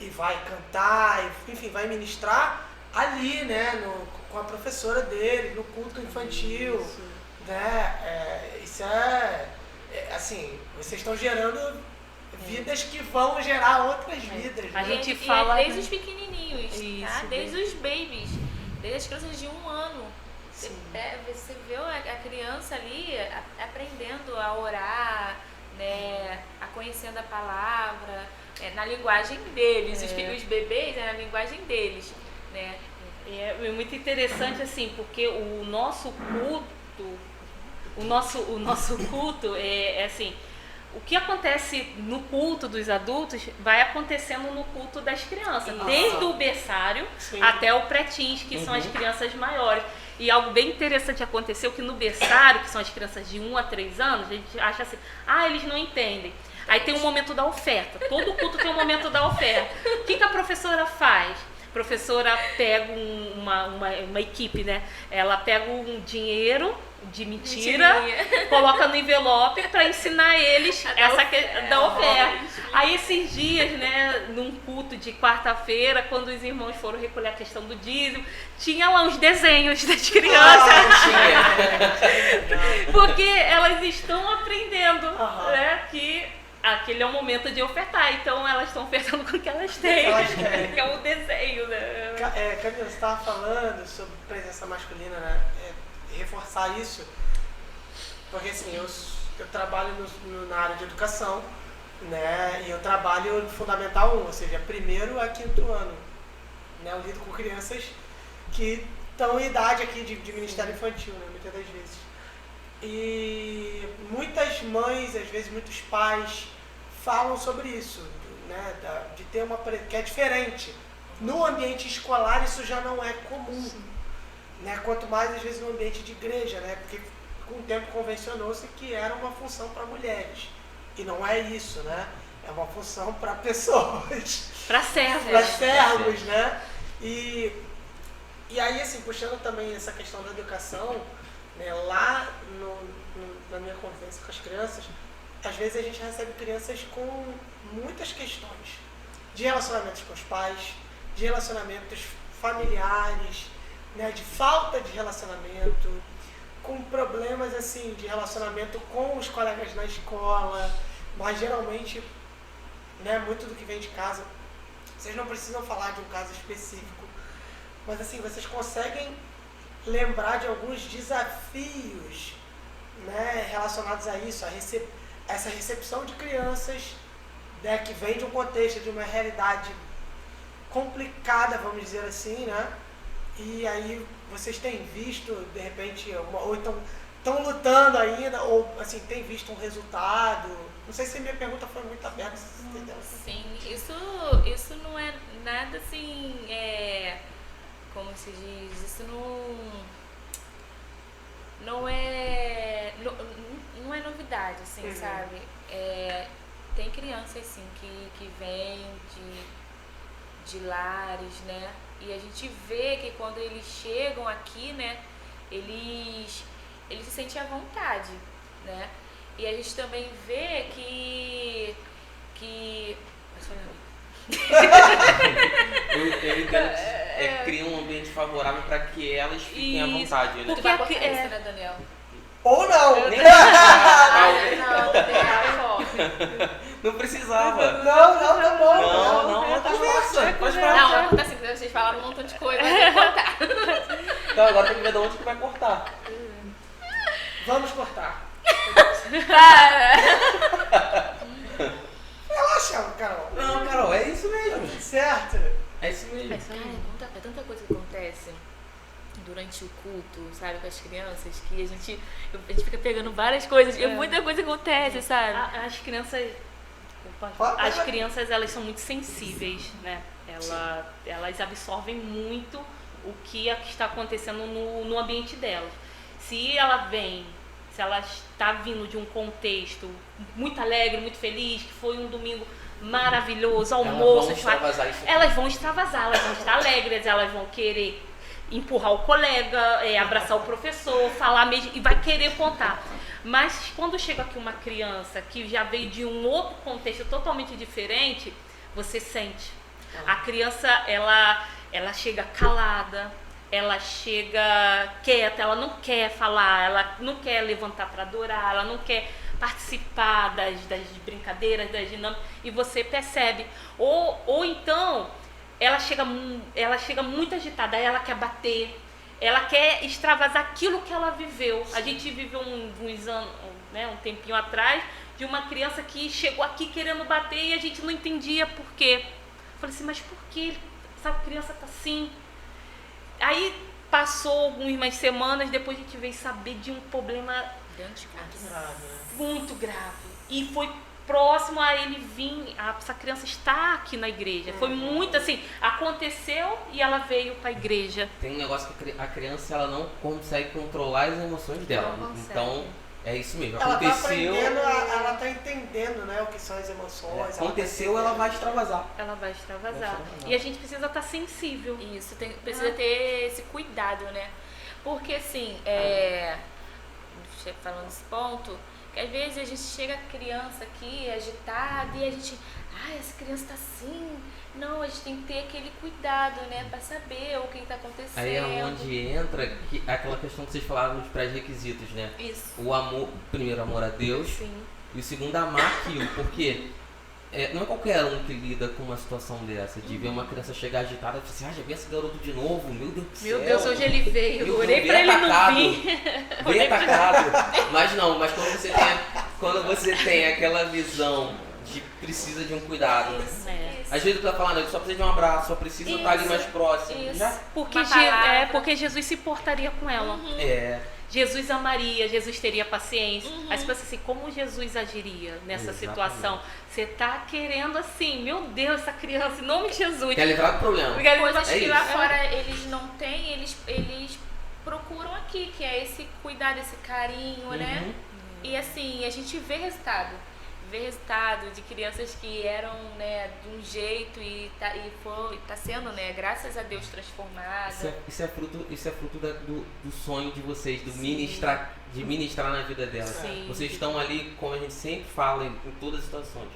e vai cantar, enfim, vai ministrar ali, né? Com a professora dele, no culto infantil, né? Isso assim, vocês estão gerando vidas que vão gerar outras vidas. A né? gente E fala, desde né? os pequenininhos, tá? Isso, Desde os babies, desde as crianças de 1 ano. Sim. Você vê a criança ali aprendendo a orar, né? A conhecendo a palavra, na linguagem deles. Os bebês na linguagem deles, né? É muito interessante assim, porque o nosso culto é assim, o que acontece no culto dos adultos vai acontecendo no culto das crianças, Isso. desde o berçário Sim. até o pré-teens, que são as crianças maiores. E algo bem interessante aconteceu, que no berçário, que são as crianças de 1 a 3 anos, a gente acha assim, eles não entendem. Aí tem o momento da oferta, todo culto tem um momento da oferta. O que a professora faz? A professora pega uma equipe, né? Ela pega um dinheiro de mentira, coloca no envelope para ensinar eles da oferta. Aí esses dias, né, num culto de quarta-feira, quando os irmãos foram recolher a questão do dízimo, tinha lá uns desenhos das crianças. Porque elas estão aprendendo, né, que aquele é o momento de ofertar, então elas estão ofertando com o que elas têm, que é o desenho, né? Camila, você estava falando sobre presença masculina, né? Reforçar isso, porque assim, eu trabalho na área de educação, né? E eu trabalho no Fundamental 1, ou seja, 1º a 5º ano, né? Eu lido com crianças que estão em idade aqui de ministério infantil, né? Muitas das vezes. E muitas mães, às vezes muitos pais, falam sobre isso, né? De ter que é diferente. No ambiente escolar isso já não é comum, né? Quanto mais às vezes no ambiente de igreja, né? Porque com o tempo convencionou-se que era uma função para mulheres. E não é isso, né? É uma função para pessoas. Para servos. Para servos, né? E aí, assim, puxando também essa questão da educação, né? Lá na minha convivência com as crianças, às vezes a gente recebe crianças com muitas questões de relacionamentos com os pais, de relacionamentos familiares, né, de falta de relacionamento, com problemas assim de relacionamento com os colegas na escola, mas geralmente, né, muito do que vem de casa Vocês não precisam falar de um caso específico, mas assim, vocês conseguem lembrar de alguns desafios, né, relacionados a isso, essa recepção de crianças, né, que vem de um contexto, de uma realidade complicada, vamos dizer assim, né? E aí vocês têm visto, de repente, ou então estão lutando ainda, ou assim, têm visto um resultado? Não sei se a minha pergunta foi muito aberta, se vocês entenderam. Sim, isso não é nada assim, como se diz, isso não é novidade, assim, sabe? Tem crianças, assim, que vêm de lares, né? E a gente vê que quando eles chegam aqui, né, eles se sentem à vontade, né? E a gente também vê que... Eu entendo que cria um ambiente favorável para que elas fiquem à vontade, né? Tu vai cortar isso, né, Daniel? Ou não! Não precisava. Não, tá bom. Não, conversa. Pode Não, falar. vai cortar assim, vocês falaram um montão de coisa, vai ter que cortar. Então agora tem que ver de onde que vai cortar. Vamos cortar. Relaxa, Carol. Não, Carol, é isso mesmo. Certo? É isso mesmo. Cara, é tanta coisa que acontece durante o culto, sabe, com as crianças, que a gente fica pegando várias coisas, e muita coisa acontece, sabe? As crianças... Pode. As crianças, elas são muito sensíveis, né? Elas absorvem muito o que está acontecendo no ambiente delas. Se ela está vindo de um contexto muito alegre, muito feliz, que foi um domingo maravilhoso, almoço, elas vão extravasar, elas vão estar alegres, elas vão querer empurrar o colega, abraçar o professor, falar mesmo, e vai querer contar. Mas quando chega aqui uma criança que já veio de um outro contexto totalmente diferente, você sente. A criança, ela chega calada, ela chega quieta, ela não quer falar, ela não quer levantar para adorar, ela não quer participar das brincadeiras, das dinâmicas, e você percebe. Ou então, ela chega muito agitada, ela quer bater, ela quer extravasar aquilo que ela viveu. A gente viveu uns anos, né, um tempinho atrás, de uma criança que chegou aqui querendo bater e a gente não entendia por quê. Eu falei assim, mas por que essa criança tá assim? Aí passou algumas semanas, depois a gente veio saber de um problema muito grave. E foi próximo a ele vir, essa criança está aqui na igreja. Foi muito assim, aconteceu e ela veio para a igreja. Tem um negócio que a criança ela não consegue controlar as emoções dela. Não consegue. Então, é isso mesmo. Ela Aconteceu. ela tá entendendo, né, o que são as emoções. Aconteceu, ela vai extravasar. Ela vai extravasar. E a gente precisa estar sensível. Isso, precisa ter esse cuidado, né? Porque assim, falando nesse ponto, que às vezes a gente chega a criança aqui agitada e a gente, essa criança tá assim. Não, a gente tem que ter aquele cuidado, né, pra saber o que tá acontecendo. Aí é onde entra aquela questão que vocês falaram dos pré-requisitos, né? Isso. O amor, primeiro amor a Deus. Sim. E o segundo amar aquilo, porque não é qualquer um que lida com uma situação dessa, de ver uma criança chegar agitada e falar assim, já vi esse garoto de novo, meu Deus do céu. Meu Deus, hoje ele veio, eu Meu orei Deus, pra ele atacado. não vir. Bem atacado. Mas não, mas quando você tem aquela visão de precisa de um cuidado. Às vezes tu tá falando, eu só preciso de um abraço, só precisa estar ali mais próximo. Isso. Já? Porque Jesus se portaria com ela. Jesus amaria, Jesus teria paciência. Aí você pensa assim, como Jesus agiria nessa situação? Você tá querendo assim, meu Deus, essa criança, em nome de Jesus. Quer livrar do problema. Coisas que lá isso. fora eles não têm, eles procuram aqui, que é esse cuidado, esse carinho, né? E assim, a gente vê resultado de crianças que eram, né, de um jeito e tá sendo, né, graças a Deus transformada. Isso é fruto do sonho de vocês, de ministrar na vida delas. Sim. Vocês estão ali, como a gente sempre fala em todas as situações,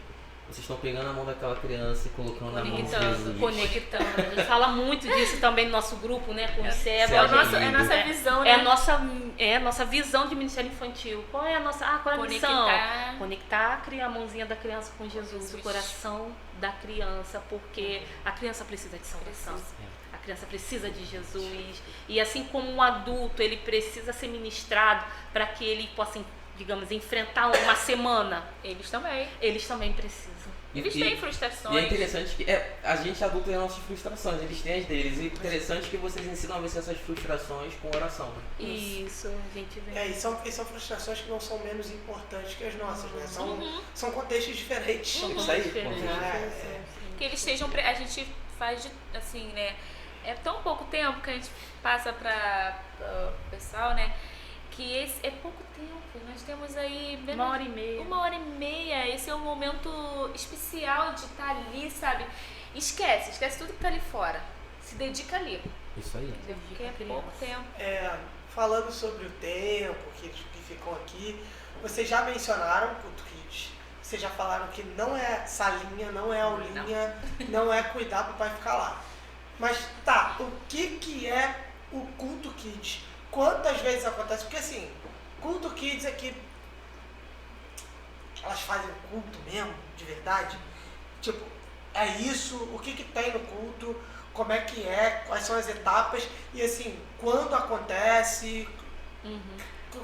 vocês estão pegando a mão daquela criança e colocando na mão de Conectando, Jesus. conectando. A gente fala muito disso também no nosso grupo, né? Com os cegos. É a nossa É, visão, né? é a nossa visão de ministério infantil. Qual é a nossa qual é a missão? Conectar a mãozinha da criança com Jesus, o coração da criança, porque a criança precisa de salvação. A criança precisa de Jesus. E assim como um adulto, ele precisa ser ministrado para que ele possa, digamos, enfrentar uma semana. Eles também. Eles também precisam. Eles têm frustrações. E é interessante que a gente adulto tem as nossas frustrações, eles têm as deles. E é interessante que vocês ensinam a vencer essas frustrações com oração. Né? Isso, a gente vê. E são frustrações que não são menos importantes que as nossas, né? São contextos diferentes. Isso aí, Que eles estejam. A gente faz assim, né? É tão pouco tempo que a gente passa para o pessoal, né? Que esse é pouco tempo. Nós temos aí 1h30. 1h30. Esse é um momento especial de estar ali, sabe? Esquece tudo que tá ali fora. Se dedica ali. Isso aí. Porque é pouco tempo. Falando sobre o tempo que ficam aqui, vocês já mencionaram o Culto Kids. Vocês já falaram que não é salinha, não é aulinha, não é cuidar pro pai ficar lá. Mas tá, o que é o Culto Kids? Quantas vezes acontece? Porque assim, Culto Kids é que elas fazem culto mesmo, de verdade. Tipo, é isso, o que tem no culto, como é que é, quais são as etapas e assim, quando acontece.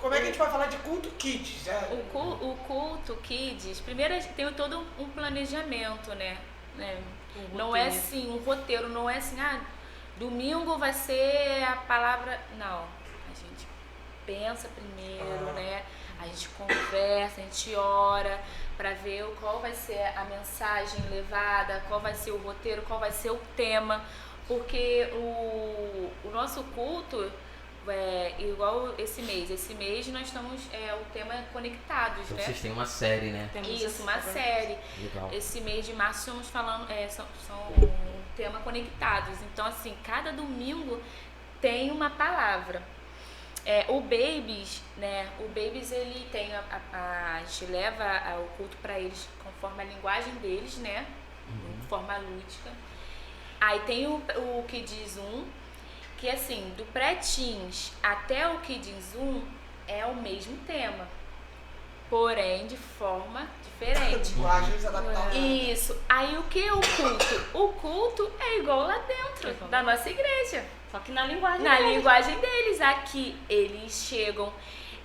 Como é que a gente vai falar de Culto Kids? O Culto Kids, primeiro tem todo um planejamento, né? Não é assim, um roteiro, não é assim, domingo vai ser a palavra. Não, a gente pensa primeiro, né? A gente conversa, a gente ora para ver qual vai ser a mensagem levada, qual vai ser o roteiro, qual vai ser o tema, porque o nosso culto igual esse mês nós estamos o tema conectados, então, né? vocês têm uma série, né? Isso, uma série. Legal. Esse mês de março estamos falando são um tema conectados. Então assim, cada domingo tem uma palavra. O Babies, né? O Babies ele tem a gente leva o culto para eles conforme a linguagem deles, né? De forma lúdica. Aí tem o Kids 1, que assim, do pré-teens até o Kids 1 é o mesmo tema, porém de forma diferente. Linguagens adaptadas. Isso. Aí o que é o culto? O culto é igual lá dentro da nossa igreja. Só que na linguagem Na deles. linguagem deles. Aqui eles chegam,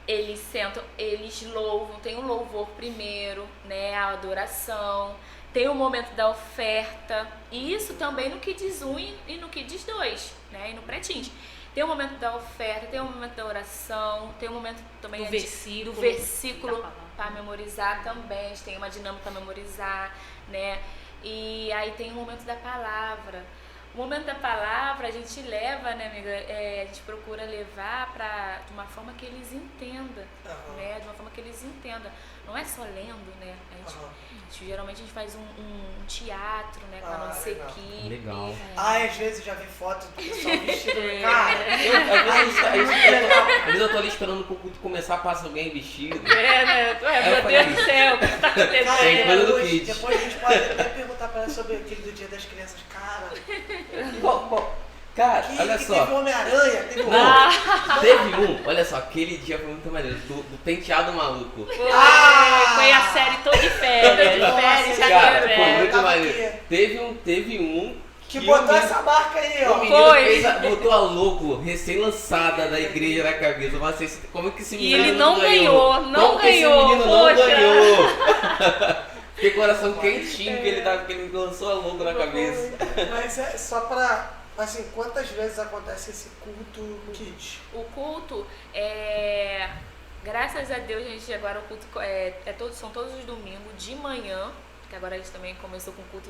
eles sentam, eles louvam, tem o louvor primeiro, né? A adoração, tem o momento da oferta. E isso também no Kids 1 e no Kids 2, né? E no pré-teens. Tem o momento da oferta, tem o momento da oração, tem o momento também do versículo para memorizar também. A gente tem uma dinâmica para memorizar, né? E aí tem o momento da palavra. O momento da palavra a gente leva, né, amiga? A gente procura levar de uma forma que eles entendam, né? De uma forma que eles entendam. Não é só lendo, né? Geralmente a gente faz um teatro, né? Com a nossa equipe. Legal. Às vezes eu já vi fotos do pessoal vestido. Cara, Às vezes eu tô ali esperando pro culto começar, passa alguém vestido. Né? Meu Deus do céu, o que tá acontecendo? Tem coisa do Kids. Depois a gente pode até perguntar pra ela sobre aquele do Dia das Crianças. Cara, Cara, olha que só. teve Homem-Aranha, teve Teve olha só, aquele dia foi muito maneiro, do penteado maluco. Foi a série toda de férias. Cara, foi Férias. muito tava maneiro. aqui. Teve um que botou essa marca aí, ó. o menino Foi. botou a logo recém-lançada da igreja na cabeça. Mas assim, como é que esse E menino ele não ganhou, não Como que esse ganhou, menino poxa. não ganhou? Fiquei com o coração quentinho que ele lançou a logo na cabeça. Mas é só pra... Assim, quantas vezes acontece esse culto Kids? O culto graças a Deus, gente, agora o culto são todos os domingos de manhã, que agora a gente também começou com o culto.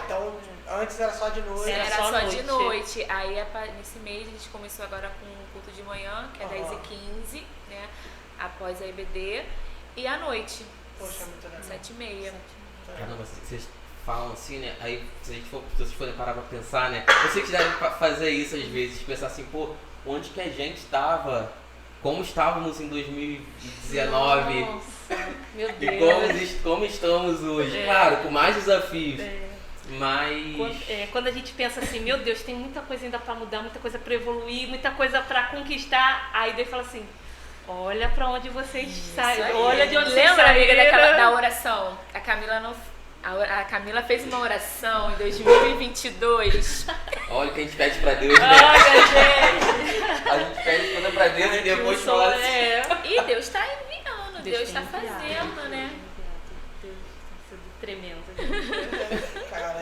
Então antes era só de noite. Era só só noite. de noite. Aí nesse mês a gente começou agora com o culto de manhã, que é 10h15, né? Após a EBD. E à noite. Poxa, muito legal. 7h30. Caramba, vocês falam assim, né? Aí se vocês forem parar pra pensar, né? Vocês devem fazer isso às vezes, pensar assim, pô, onde que a gente tava como estávamos em 2019 Nossa, meu e Deus. como estamos hoje. Claro, com mais desafios, É. mas... Quando a gente pensa assim, meu Deus, tem muita coisa ainda pra mudar, muita coisa pra evoluir, muita coisa pra conquistar, aí Deus fala assim, olha pra onde vocês saem, olha de onde vocês Lembra, amiga, saíram. da oração? A Camila não... A Camila fez uma oração em 2022. Olha o que a gente pede pra Deus, né? Olha, gente. A gente pede coisa pra Deus e depois fala assim. E Deus está enviando, Deus está tem enviado. fazendo, né? Deus tem sido tremendo. Cara,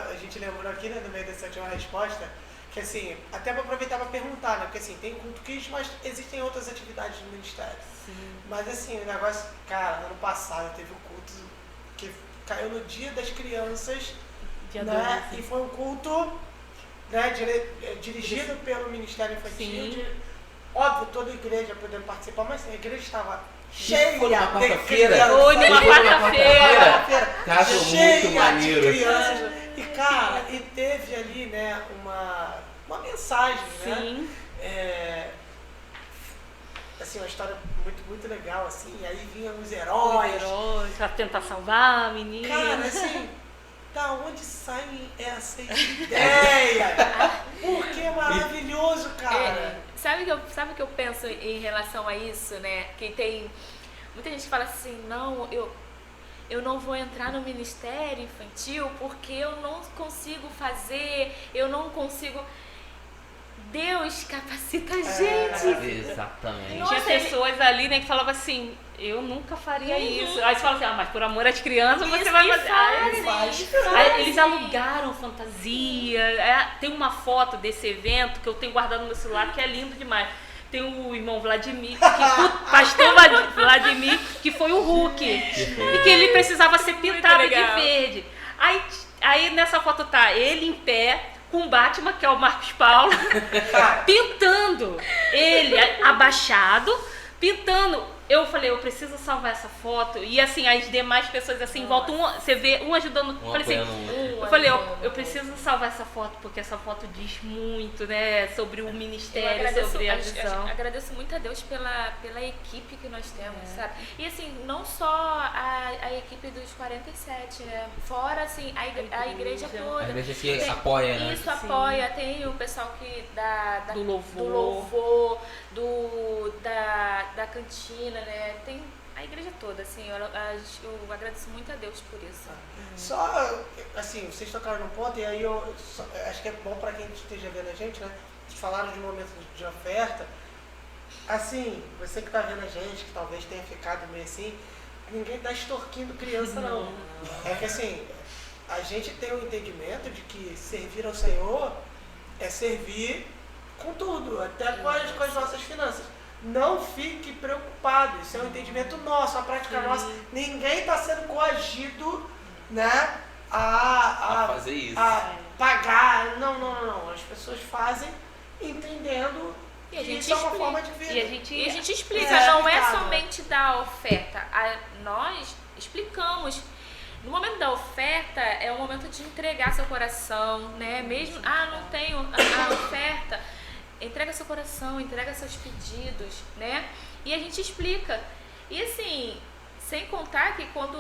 a gente lembrou aqui, né, no meio dessa última resposta, que assim, até pra aproveitar pra perguntar, né, porque assim, tem culto Kids, mas existem outras atividades no ministério. Sim. Mas assim, o negócio, cara, no ano passado teve um culto que caiu no Dia das Crianças, Dia né, 12. e foi um culto, né, dirigido pelo Ministério Infantil. Sim. Óbvio, toda a igreja podendo participar, mas a igreja estava foi cheia numa de quarta-feira? crianças. Foi numa Foi numa quarta-feira. Cara, foi Cheia muito maneiro. de crianças. E cara, e teve ali, né, uma mensagem, né? Sim. Assim, uma história muito, muito legal, assim, e aí vinham os Os heróis. heróis, pra tentar salvar a menina. Cara, assim, da onde saem essas ideias? Porque é maravilhoso, cara. Sabe o que eu penso em relação a isso, né? Que tem muita gente que fala assim, não, eu não vou entrar no ministério infantil porque eu não consigo fazer, eu não consigo... Deus capacita a gente. Exatamente. Nossa, Tinha pessoas ali, né, que falavam assim, eu nunca faria isso. Aí você fala assim, mas por amor às crianças você vai fazer. Aí eles alugaram fantasia. Tem uma foto desse evento que eu tenho guardado no meu celular que é lindo demais. Tem o irmão Vladimir, o pastor Vladimir, que foi o Hulk. E que ele precisava ser pintado de legal. verde. Aí nessa foto tá ele em pé, com o Batman, que é o Marcos Paulo, pintando. Ele abaixado, pintando. Eu falei, eu preciso salvar essa foto. E assim, as demais pessoas assim, voltam, você vê um ajudando. Um Falei assim, apoiando o outro. eu falei, eu preciso salvar essa foto, porque essa foto diz muito, né, sobre o ministério, sobre a visão. Agradeço muito a Deus pela equipe que nós temos, sabe? E assim, não só a equipe dos 47, né? Fora assim, a igreja toda. A igreja que apoia, né? Isso, apoia. Tem o pessoal que Do louvor. do louvor, da cantina, né? Tem a igreja toda, assim, eu agradeço muito a Deus por isso. Só, assim, vocês tocaram num ponto, e aí acho que é bom pra quem esteja vendo a gente, né? Vocês falaram de um momento de oferta. Assim, você que tá vendo a gente, que talvez tenha ficado meio assim, ninguém tá extorquindo criança, não. É que assim, a gente tem o entendimento de que servir ao Senhor é servir com tudo, até com as nossas finanças. Não fique preocupado, isso é um entendimento nosso, uma prática nossa. Ninguém está sendo coagido, né, a fazer isso. a pagar. Não. As pessoas fazem entendendo E a que gente isso é uma explica. forma de vida. E a gente Explica, É, não é explicado. somente dar oferta. Nós explicamos. No momento da oferta é o momento de entregar seu coração, né? Mesmo, não tenho a oferta, entrega seu coração, entrega seus pedidos, né? E a gente explica. E assim, sem contar que quando,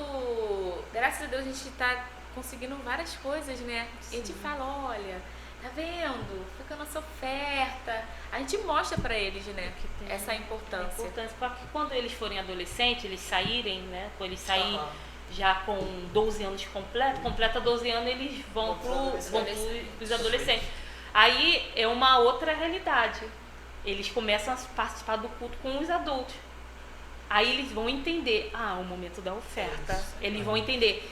graças a Deus, a gente está conseguindo várias coisas, né? E a gente fala, olha, tá vendo? Fica a nossa oferta. A gente mostra para eles, né? tem Essa importância. Porque quando eles forem adolescentes, eles saírem, né, quando eles saírem Aham. já com 12 anos completa 12 anos, eles vão pros adolescentes. Aí é uma outra realidade. Eles começam a participar do culto com os adultos. Aí eles vão entender, o momento da oferta. Eles vão entender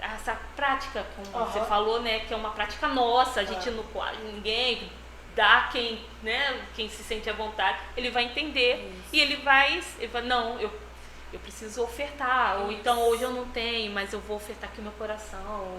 essa prática, como você falou, né, que é uma prática nossa, a gente não coage ninguém, dá quem se sente à vontade, ele vai entender. Isso. E ele vai, não, eu preciso ofertar, ou então hoje eu não tenho, mas eu vou ofertar aqui o meu coração.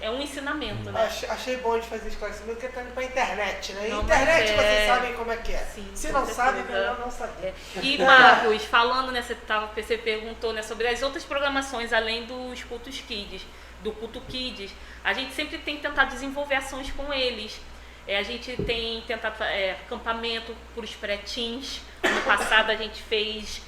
É um ensinamento, né? Achei bom de fazer esclarecimento, porque tá indo pra internet, né? Não, Internet mas vocês sabem como é que é. Sim, se com não certeza. sabem, melhor não saber. E Marcos, falando, né, você perguntou, né, sobre as outras programações, além dos cultos kids, do culto kids, a gente sempre tem que tentar desenvolver ações com eles. A gente tem tentado acampamento para os pré-teens. Ano passado a gente fez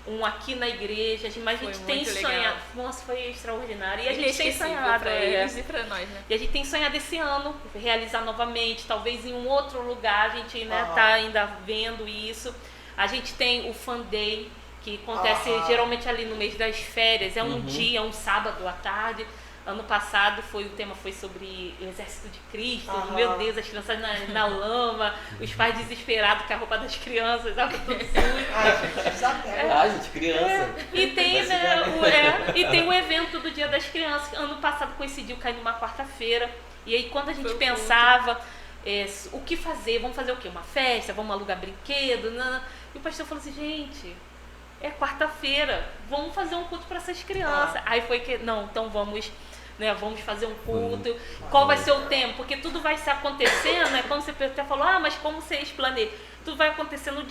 um aqui na igreja, mas a gente tem sonhado. Nossa, foi extraordinário. E a gente tem sonhado pra eles e pra nós, né? E a gente tem sonhado esse ano realizar novamente, talvez em um outro lugar. A gente tá ainda vendo isso. A gente tem o Fan Day, que acontece geralmente ali no mês das férias. É um dia, um sábado à tarde. Ano passado o tema foi sobre o Exército de Cristo. Meu Deus, as crianças na lama, os pais desesperados com a roupa das crianças, estava tudo sujo. Gente, criança. E tem, e tem o evento do Dia das Crianças. Ano passado coincidiu cair numa quarta-feira. E aí quando a gente pensava o que fazer, vamos fazer o quê? Uma festa, vamos alugar brinquedo? Não. E o pastor falou assim, gente, é quarta-feira, vamos fazer um culto para essas crianças. Aí foi que, não, então vamos fazer um culto. Qual vai ser o tema? Porque tudo vai se acontecendo, né? Como você até falou, mas como vocês planejam? Tudo vai acontecendo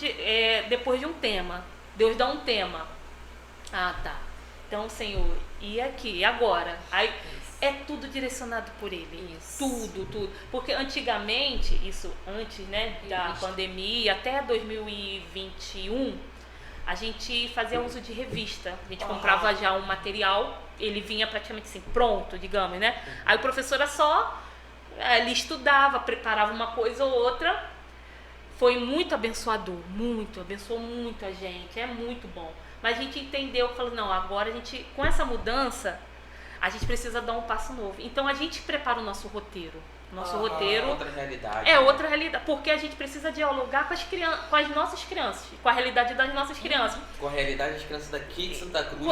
depois de um tema. Deus dá um tema. Tá. Então, Senhor, e aqui, e agora? Aí é tudo direcionado por Ele. Tudo. Porque antigamente, antes, né, da pandemia, até 2021, a gente fazia uso de revista. A gente comprava já um material, ele vinha praticamente assim, pronto, digamos, né? Aí o professor ele estudava, preparava uma coisa ou outra. Foi muito abençoador, abençoou muito a gente, é muito bom. Mas a gente entendeu, falou, não, agora com essa mudança, a gente precisa dar um passo novo. Então a gente prepara o nosso roteiro. Nosso roteiro outra realidade. é outra realidade, porque a gente precisa dialogar com as nossas crianças, com a realidade das nossas crianças. Com a realidade das crianças daqui de Santa Cruz,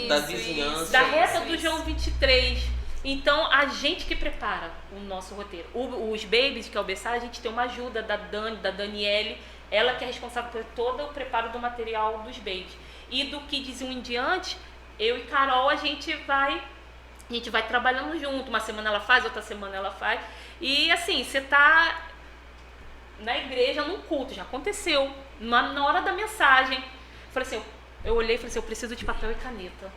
da vizinhança. Da reta do João 23. Então, a gente que prepara o nosso roteiro. Os babies, que é o Bessar, a gente tem uma ajuda da Daniele, ela que é responsável por todo o preparo do material dos babies. E do que diziam em diante, eu e Carol, a gente vai trabalhando junto. Uma semana ela faz, outra semana ela faz. E assim, você tá na igreja, num culto, já aconteceu. Na hora da mensagem, eu olhei e falei assim, eu preciso de papel e caneta.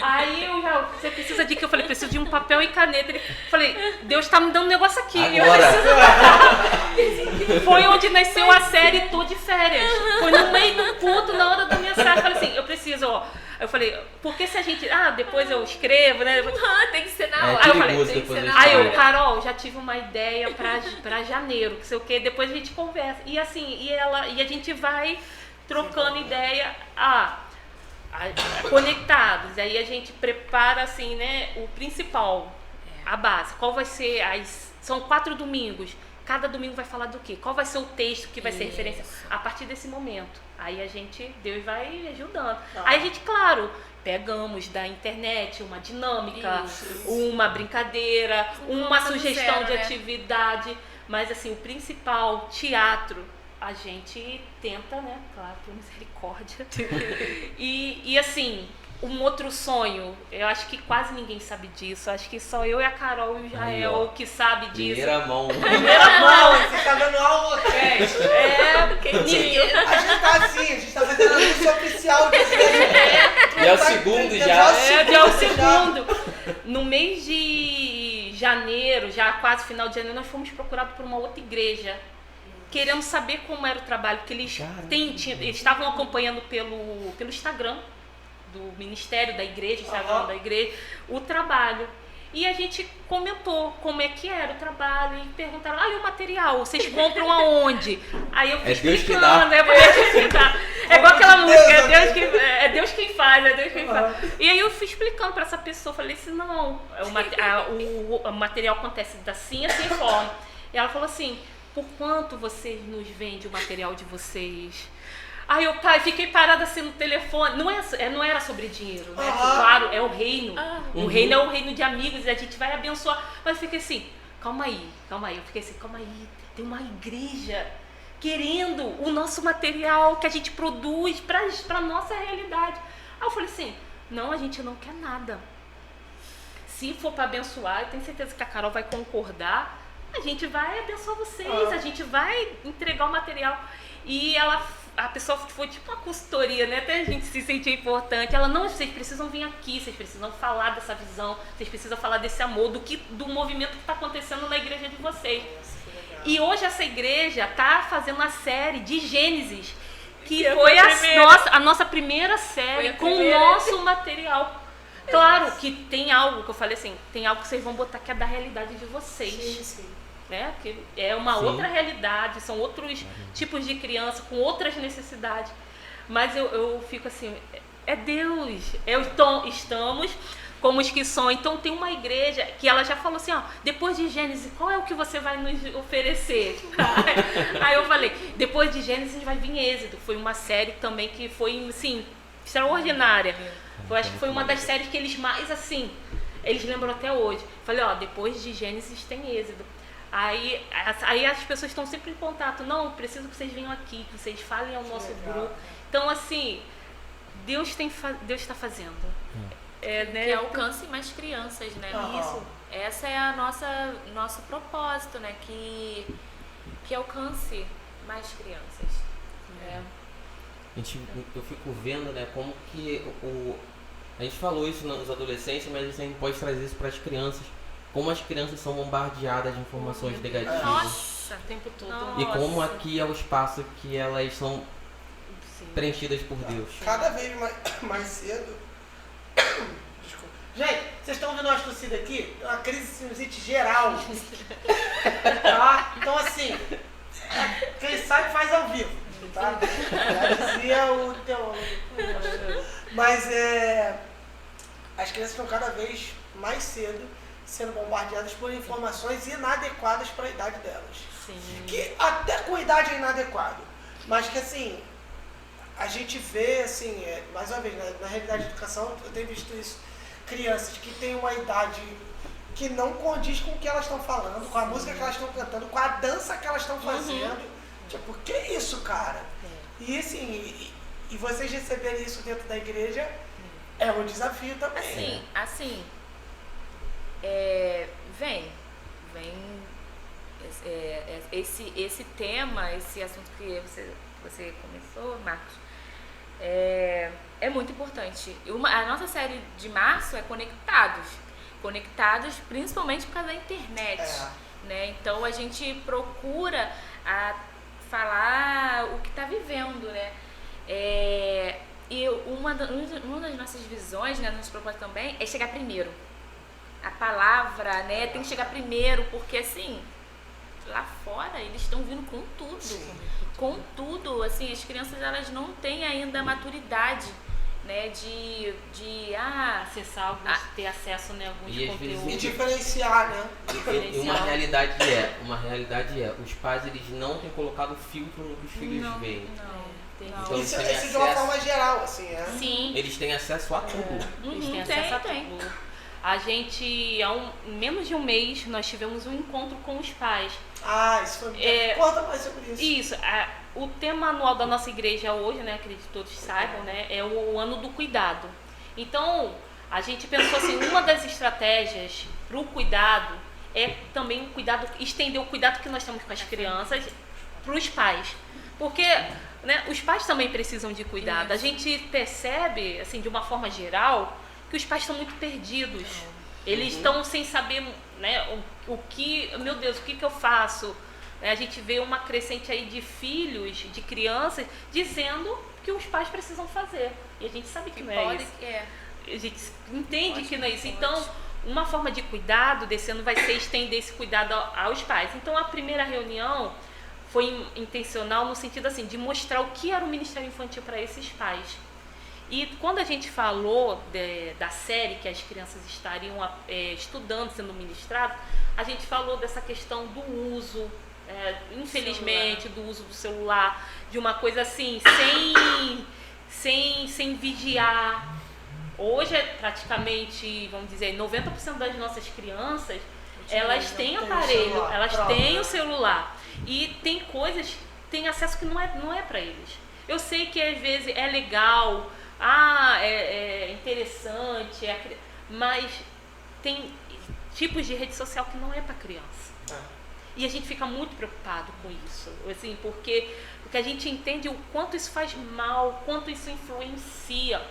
Aí você precisa de quê? Eu falei, preciso de um papel e caneta. Ele falei, Deus tá me dando um negócio aqui. Agora. Foi onde nasceu a série Tô de Férias. Foi no meio do culto, na hora da mensagem. Eu falei assim, eu preciso, Eu falei, porque se a gente... depois eu escrevo, né? Tem que ser na hora. Aí eu falei, tem que ser na hora. Carol, já tive uma ideia pra janeiro, que sei o quê, depois a gente conversa. E assim, e a gente vai trocando ideia, conectados. Aí a gente prepara, assim, né, o principal, a base. Qual vai ser são 4 domingos. Cada domingo vai falar do quê? Qual vai ser o texto que vai ser referência a partir desse momento? Aí Deus vai ajudando. Aí a gente, claro, pegamos da internet uma dinâmica, uma brincadeira, uma sugestão de atividade. Mas assim, o principal, teatro, a gente tenta, né? Claro, por misericórdia. E assim, um outro sonho, eu acho que quase ninguém sabe disso. Acho que só eu e a Carol e o Israel que sabe disso. Primeira mão. Primeira mão, você tá dando aula, podcast. Quentinho. A gente tá assim, a gente tá fazendo a anúncio oficial de E é o segundo já. É o segundo. No mês de janeiro, já quase final de janeiro, nós fomos procurados por uma outra igreja. Querendo saber como era o trabalho, porque eles estavam acompanhando pelo Instagram do ministério, da igreja, Instagram da igreja, o trabalho. E a gente comentou como é que era o trabalho e perguntaram, e o material, vocês compram aonde? Aí eu fui explicando, é igual aquela música, é Deus quem faz. E aí eu fui explicando para essa pessoa, falei assim, não, o material acontece assim forma. E ela falou assim, por quanto vocês nos vendem o material de vocês? Aí eu fiquei parada assim no telefone. Não era sobre dinheiro, né? Claro, é o reino. O reino é o reino de amigos e a gente vai abençoar. Mas eu fiquei assim, calma aí. Eu fiquei assim, calma aí. Tem uma igreja querendo o nosso material que a gente produz pra nossa realidade. Aí eu falei assim, não, a gente não quer nada. Se for para abençoar, eu tenho certeza que a Carol vai concordar. A gente vai abençoar vocês, a gente vai entregar o material. E a pessoa foi tipo uma consultoria, né? Até a gente se sentiu importante. Ela, não, vocês precisam vir aqui, vocês precisam falar dessa visão, vocês precisam falar desse amor, do movimento que está acontecendo na igreja de vocês. E hoje essa igreja tá fazendo a série de Gênesis, que Eu foi fui a primeira. a nossa primeira série Foi a com o primeira. nosso material. Claro que tem algo que eu falei assim, tem algo que vocês vão botar que é da realidade de vocês. Sim, sim. Né? Que é uma Sim. outra realidade, são outros tipos de criança com outras necessidades. Mas eu fico assim, é Deus. Estamos como os que são. Então tem uma igreja que ela já falou assim, ó, depois de Gênesis, qual é o que você vai nos oferecer? Aí eu falei, depois de Gênesis vai vir Êxodo. Foi uma série também que foi, assim, extraordinária. Eu acho que foi uma das séries que eles mais, assim, eles lembram até hoje. Falei, ó, depois de Gênesis tem Êxodo. Aí as pessoas estão sempre em contato. Não, preciso que vocês venham aqui, que vocês falem ao nosso grupo. Então, assim, Deus está fazendo. Né? Que alcance mais crianças, né? Isso. Essa é nosso propósito, né? Que alcance mais crianças. Eu fico vendo, né, como que a gente falou isso nos adolescentes, mas a gente pode trazer isso para as crianças. Como as crianças são bombardeadas de informações negativas. Nossa, O tempo todo. Nossa. E como aqui é o espaço que elas são Sim. preenchidas por Deus. Cada vez mais cedo. Desculpa. Gente, vocês estão vendo uma torcida aqui? É uma crise de sinusite geral. Tá? Então, assim, quem sabe faz ao vivo. Tá? Já dizia o teólogo. Mas as crianças estão cada vez mais cedo sendo bombardeadas por informações inadequadas para a idade delas. Sim. Que até com idade é inadequado. Mas que, assim, a gente vê, assim, mais uma vez, na realidade da educação, eu tenho visto isso, crianças que têm uma idade que não condiz com o que elas estão falando, com a música que elas estão cantando, com a dança que elas estão fazendo. Tipo, que isso, cara? E, assim, e vocês receberem isso dentro da igreja é um desafio também. Assim, vem esse tema, esse assunto que você começou, Marcos, é muito importante. A nossa série de março é Conectados principalmente por causa da internet, né? Então a gente procura falar o que está vivendo, né? E uma das nossas visões, né, nosso propósito também, é chegar primeiro. A palavra, né, tem que chegar primeiro, porque assim, lá fora eles estão vindo com tudo. Sim. Com tudo, assim, as crianças elas não têm ainda a maturidade, né, de Acessar alguns, ter acesso, né, a alguns E às vezes conteúdos. E diferenciar, né? E uma realidade é, os pais eles não têm colocado filtro no que os filhos veem. Então, Isso eles têm de uma acesso- forma geral, assim, Sim. Eles têm acesso a tudo. Eles têm Tem, acesso a tem. tudo. A gente, em menos de um mês, nós tivemos um encontro com os pais. Ah, isso foi muito... Conta mais sobre isso. Isso, o tema anual da nossa igreja hoje, né, acredito que todos saibam, né, é o ano do cuidado. Então, a gente pensou assim, uma das estratégias para o cuidado é também o cuidado, estender o cuidado que nós temos com as crianças para os pais. Porque, né, os pais também precisam de cuidado. A gente percebe, assim, de uma forma geral, que os pais estão muito perdidos. Eles estão sem saber, né, o que, meu Deus, o que eu faço? A gente vê uma crescente aí de filhos, de crianças, dizendo que os pais precisam fazer. E a gente sabe que não é isso. A gente entende que não é isso. Então, uma forma de cuidado desse ano vai ser estender esse cuidado aos pais. Então, a primeira reunião foi intencional no sentido assim, de mostrar o que era o Ministério Infantil para esses pais. E quando a gente falou da série que as crianças estariam estudando, sendo ministradas, a gente falou dessa questão do uso, infelizmente, do uso do celular, de uma coisa assim, sem vigiar. Hoje é praticamente, vamos dizer, 90% das nossas crianças, elas têm aparelho, elas têm o celular. E tem coisas, tem acesso que não é para eles. Eu sei que às vezes é legal, é interessante, mas tem tipos de rede social que não é para criança. E a gente fica muito preocupado com isso, assim, porque a gente entende o quanto isso faz mal, quanto isso influencia.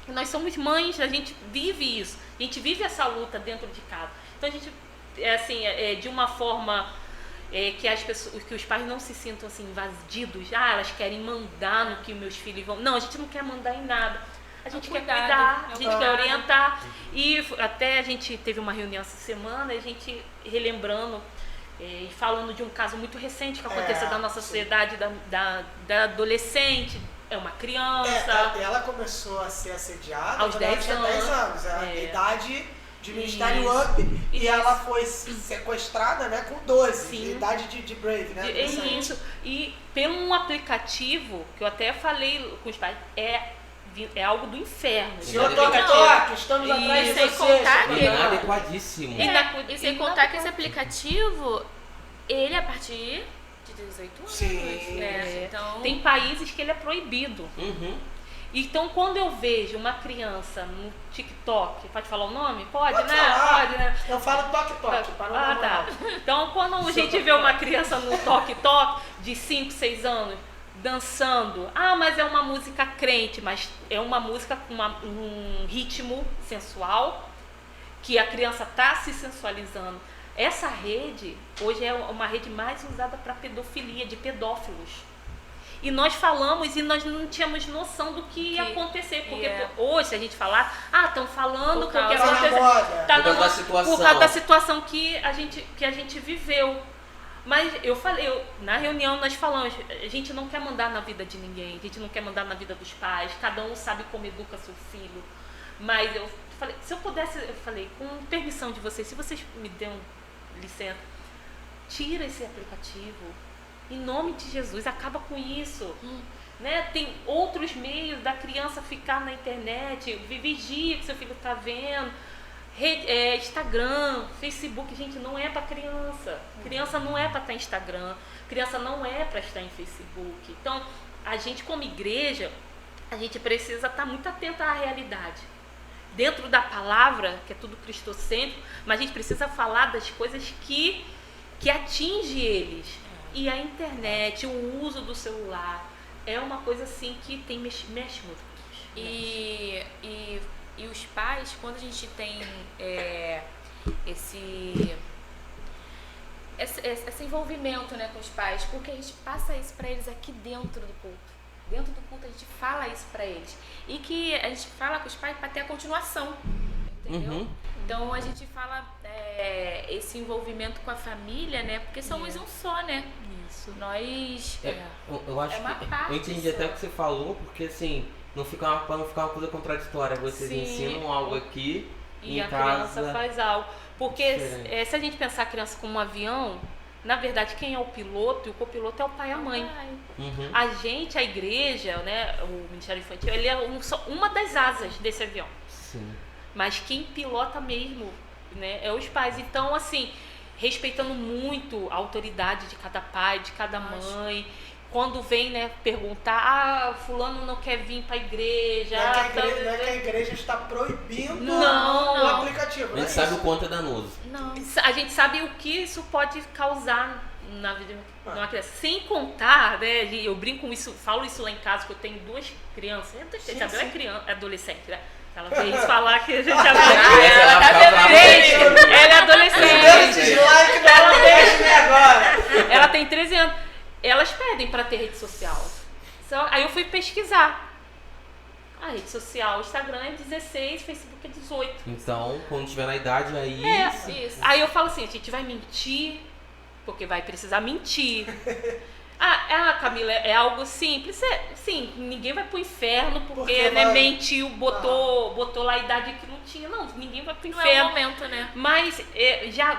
Nós somos mães, a gente vive isso, a gente vive essa luta dentro de casa. Então a gente, de uma forma que as pessoas, que os pais não se sintam assim invadidos. Elas querem mandar no que meus filhos vão. Não, a gente não quer mandar em nada. A gente quer cuidar, a gente quer orientar. E até a gente teve uma reunião essa semana, a gente relembrando e falando de um caso muito recente que aconteceu da nossa sociedade, da adolescente, uma criança. Ela começou a ser assediada aos 10 tinha anos. 10 anos, a idade de Ministério Up, e ela foi sequestrada, né, com 12, idade de Brave, né? Isso. E pelo um aplicativo, que eu até falei com os pais, é algo do inferno. Senhor Toque, estamos atrás de sem você. contar que Inadequadíssimo. E sem contar que esse aplicativo, ele é a partir de 18 anos. Sim. Né? Então, tem países que ele é proibido. Então, quando eu vejo uma criança no TikTok, pode falar o nome? Pode, né? Falar. Pode, né? Eu falo toque, para o tá. Então, quando a gente vê uma criança no toque de 5, 6 anos, dançando, mas é uma música crente, mas é uma música com um ritmo sensual, que a criança está se sensualizando. Essa rede, hoje é uma rede mais usada para pedofilia, de pedófilos. E nós falamos e nós não tínhamos noção do que ia acontecer. Porque hoje, se a gente falar, estão falando porque aconteceu. Por causa da situação que a gente viveu. Mas eu falei, na reunião nós falamos, a gente não quer mandar na vida de ninguém, a gente não quer mandar na vida dos pais, cada um sabe como educa seu filho. Mas eu falei, se eu pudesse, eu falei, com permissão de vocês, se vocês me dêem licença, tira esse aplicativo. Em nome de Jesus, acaba com isso. Né? Tem outros meios da criança ficar na internet, vigia que seu filho está vendo. Instagram, Facebook, gente, não é para criança. Criança não é para estar em Instagram. Criança não é para estar em Facebook. Então, a gente como igreja, a gente precisa estar muito atenta à realidade. Dentro da palavra, que é tudo cristocêntrico, mas a gente precisa falar das coisas que atinge eles. E a internet, o uso do celular, é uma coisa assim que mexe muito. E os pais, quando a gente tem esse envolvimento, né, com os pais, porque a gente passa isso para eles aqui dentro do culto. Dentro do culto a gente fala isso para eles. E que a gente fala com os pais para ter a continuação, entendeu? Então a gente fala esse envolvimento com a família, né, porque somos um só, né? Isso. Nós... eu acho que eu entendi até o que você falou, porque assim... Para não ficar uma coisa contraditória, vocês ensinam algo aqui e em a casa criança faz algo. Porque se a gente pensar a criança como um avião, na verdade quem é o piloto e o copiloto é o pai e a mãe. A gente, a igreja, né, o Ministério Infantil, ele é uma das asas desse avião. Sim. Mas quem pilota mesmo, né, é os pais. Então, assim, respeitando muito a autoridade de cada pai, de cada mãe. Quando vem, né, perguntar, fulano não quer vir para a igreja. Não é que a igreja está proibindo o aplicativo. A gente sabe o quanto é danoso. Não. A gente sabe o que isso pode causar na vida de uma criança. Sem contar, né, eu brinco com isso, falo isso lá em casa, que eu tenho 2 crianças. Isabel é criança, é adolescente, né? Ela veio falar que a gente ela é adolescente. Ela tem 13 anos. Elas pedem para ter rede social. Aí eu fui pesquisar. A rede social, Instagram é 16, Facebook é 18. Então, quando tiver na idade, aí... Isso. Aí eu falo assim, a gente vai mentir, porque vai precisar mentir. Camila, é algo simples. Sim, ninguém vai pro inferno porque né, mentiu, botou lá a idade que não tinha. Não, ninguém vai pro inferno. Não é o momento, né? Mas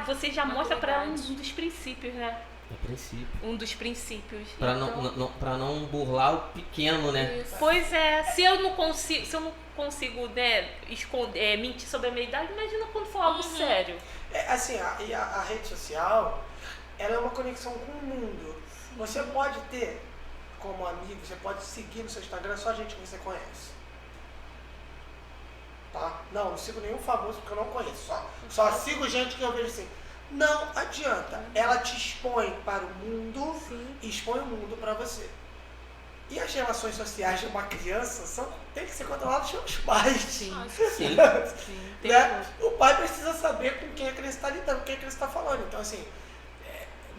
você já mostra para um dos princípios, né? Um dos princípios. Pra não burlar o pequeno, né? Isso. Pois é, se eu não consigo né, mentir sobre a minha idade, imagina quando for algo sério. Assim, a rede social, ela é uma conexão com o mundo. Você pode ter, como amigo, você pode seguir no seu Instagram só gente que você conhece. Tá? Não sigo nenhum famoso porque eu não conheço. Só sigo gente que eu vejo assim. Não adianta. Ela te expõe para o mundo e expõe o mundo para você. E as relações sociais de uma criança tem que ser controladas pelos pais. Sim. Né? O pai precisa saber com quem a criança está lidando, com quem a criança está falando. Então, assim,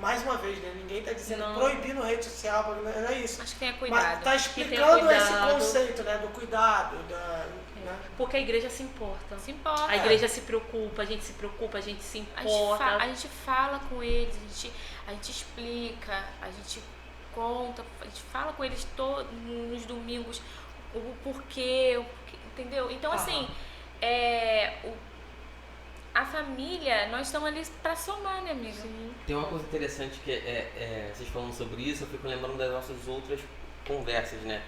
mais uma vez, né? Ninguém tá dizendo Não. proibindo rede social, não é isso. Acho que tenha Mas cuidado. tá explicando cuidado. esse conceito, né? Do cuidado, né? Porque a igreja se importa. Se importa. A igreja se preocupa, a gente se preocupa, a gente se importa. A gente fala com eles, a gente explica, a gente conta, a gente fala com eles nos domingos o porquê, entendeu? Então, assim, a família, nós estamos ali pra somar, né, amiga? Sim. Tem uma coisa interessante que vocês falando sobre isso, eu fico lembrando das nossas outras conversas, né?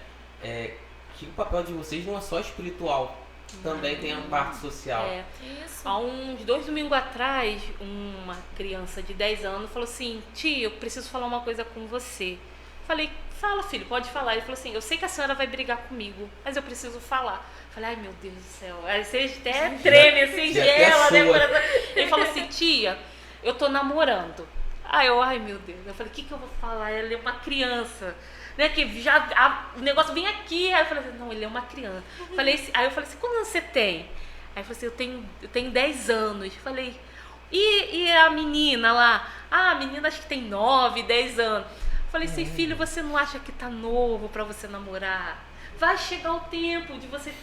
Que o papel de vocês não é só espiritual, também tem a parte social. Isso. Há uns 2 domingos atrás, uma criança de 10 anos falou assim: tia, eu preciso falar uma coisa com você. Falei: fala, filho, pode falar. Ele falou assim: eu sei que a senhora vai brigar comigo, mas eu preciso falar. Falei: ai, meu Deus do céu. Aí você até treme, assim, gela, né? Ele falou assim: tia, eu tô namorando. Aí eu: ai, meu Deus. Eu falei: o que eu vou falar? Ele é uma criança, né? Que já o negócio vem aqui. Aí eu falei assim: não, ele é uma criança. Aí eu falei assim: quantos anos você tem? Aí eu falei assim: eu tenho 10 anos. Falei: e a menina lá? Ah, a menina acho que tem 9, 10 anos. Falei assim: filho, você não acha que tá novo pra você namorar? Vai chegar o tempo de você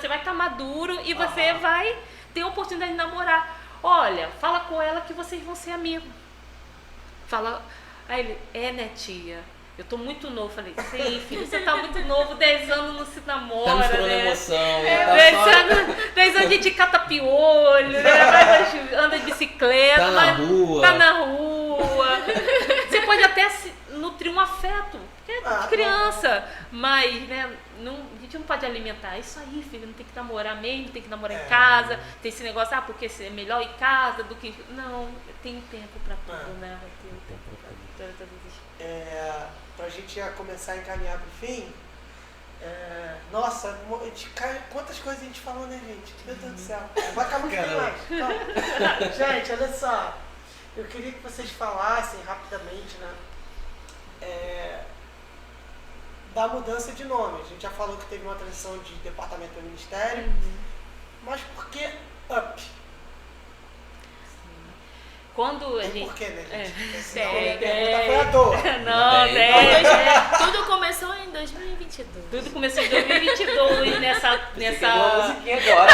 vai estar maduro e você vai ter a oportunidade de namorar. Olha, fala com ela que vocês vão ser amigos. Fala. Aí ele: né, tia? Eu tô muito novo. Falei: sim, filho, você tá muito novo, 10 anos não se namora, Tá misturando né? emoção, 10 anos a gente cata piolho, né? Anda de bicicleta. Tá na rua. Tá na rua. Você pode até nutrir um afeto, porque é criança, mas, né, a gente não pode alimentar. Isso aí, filho, não tem que namorar mesmo, tem que namorar em casa. Tem esse negócio, porque é melhor em casa do que... Não, tem tempo pra tudo, né? Vai ter tempo pra tudo. Pra gente já começar a encaminhar pro fim, nossa, quantas coisas a gente falou, né, gente? Meu Deus do céu. Vai acabar muito mais. Então, gente, olha só. Eu queria que vocês falassem rapidamente, né? Da mudança de nome. A gente já falou que teve uma transição de departamento para ministério. Mas por que UP? Quando a Tem gente... porquê, né, gente? Esse Tem. nome foi à toa. Não, Tudo começou em 2022. Tudo começou em 2022, nessa... musiquinha agora.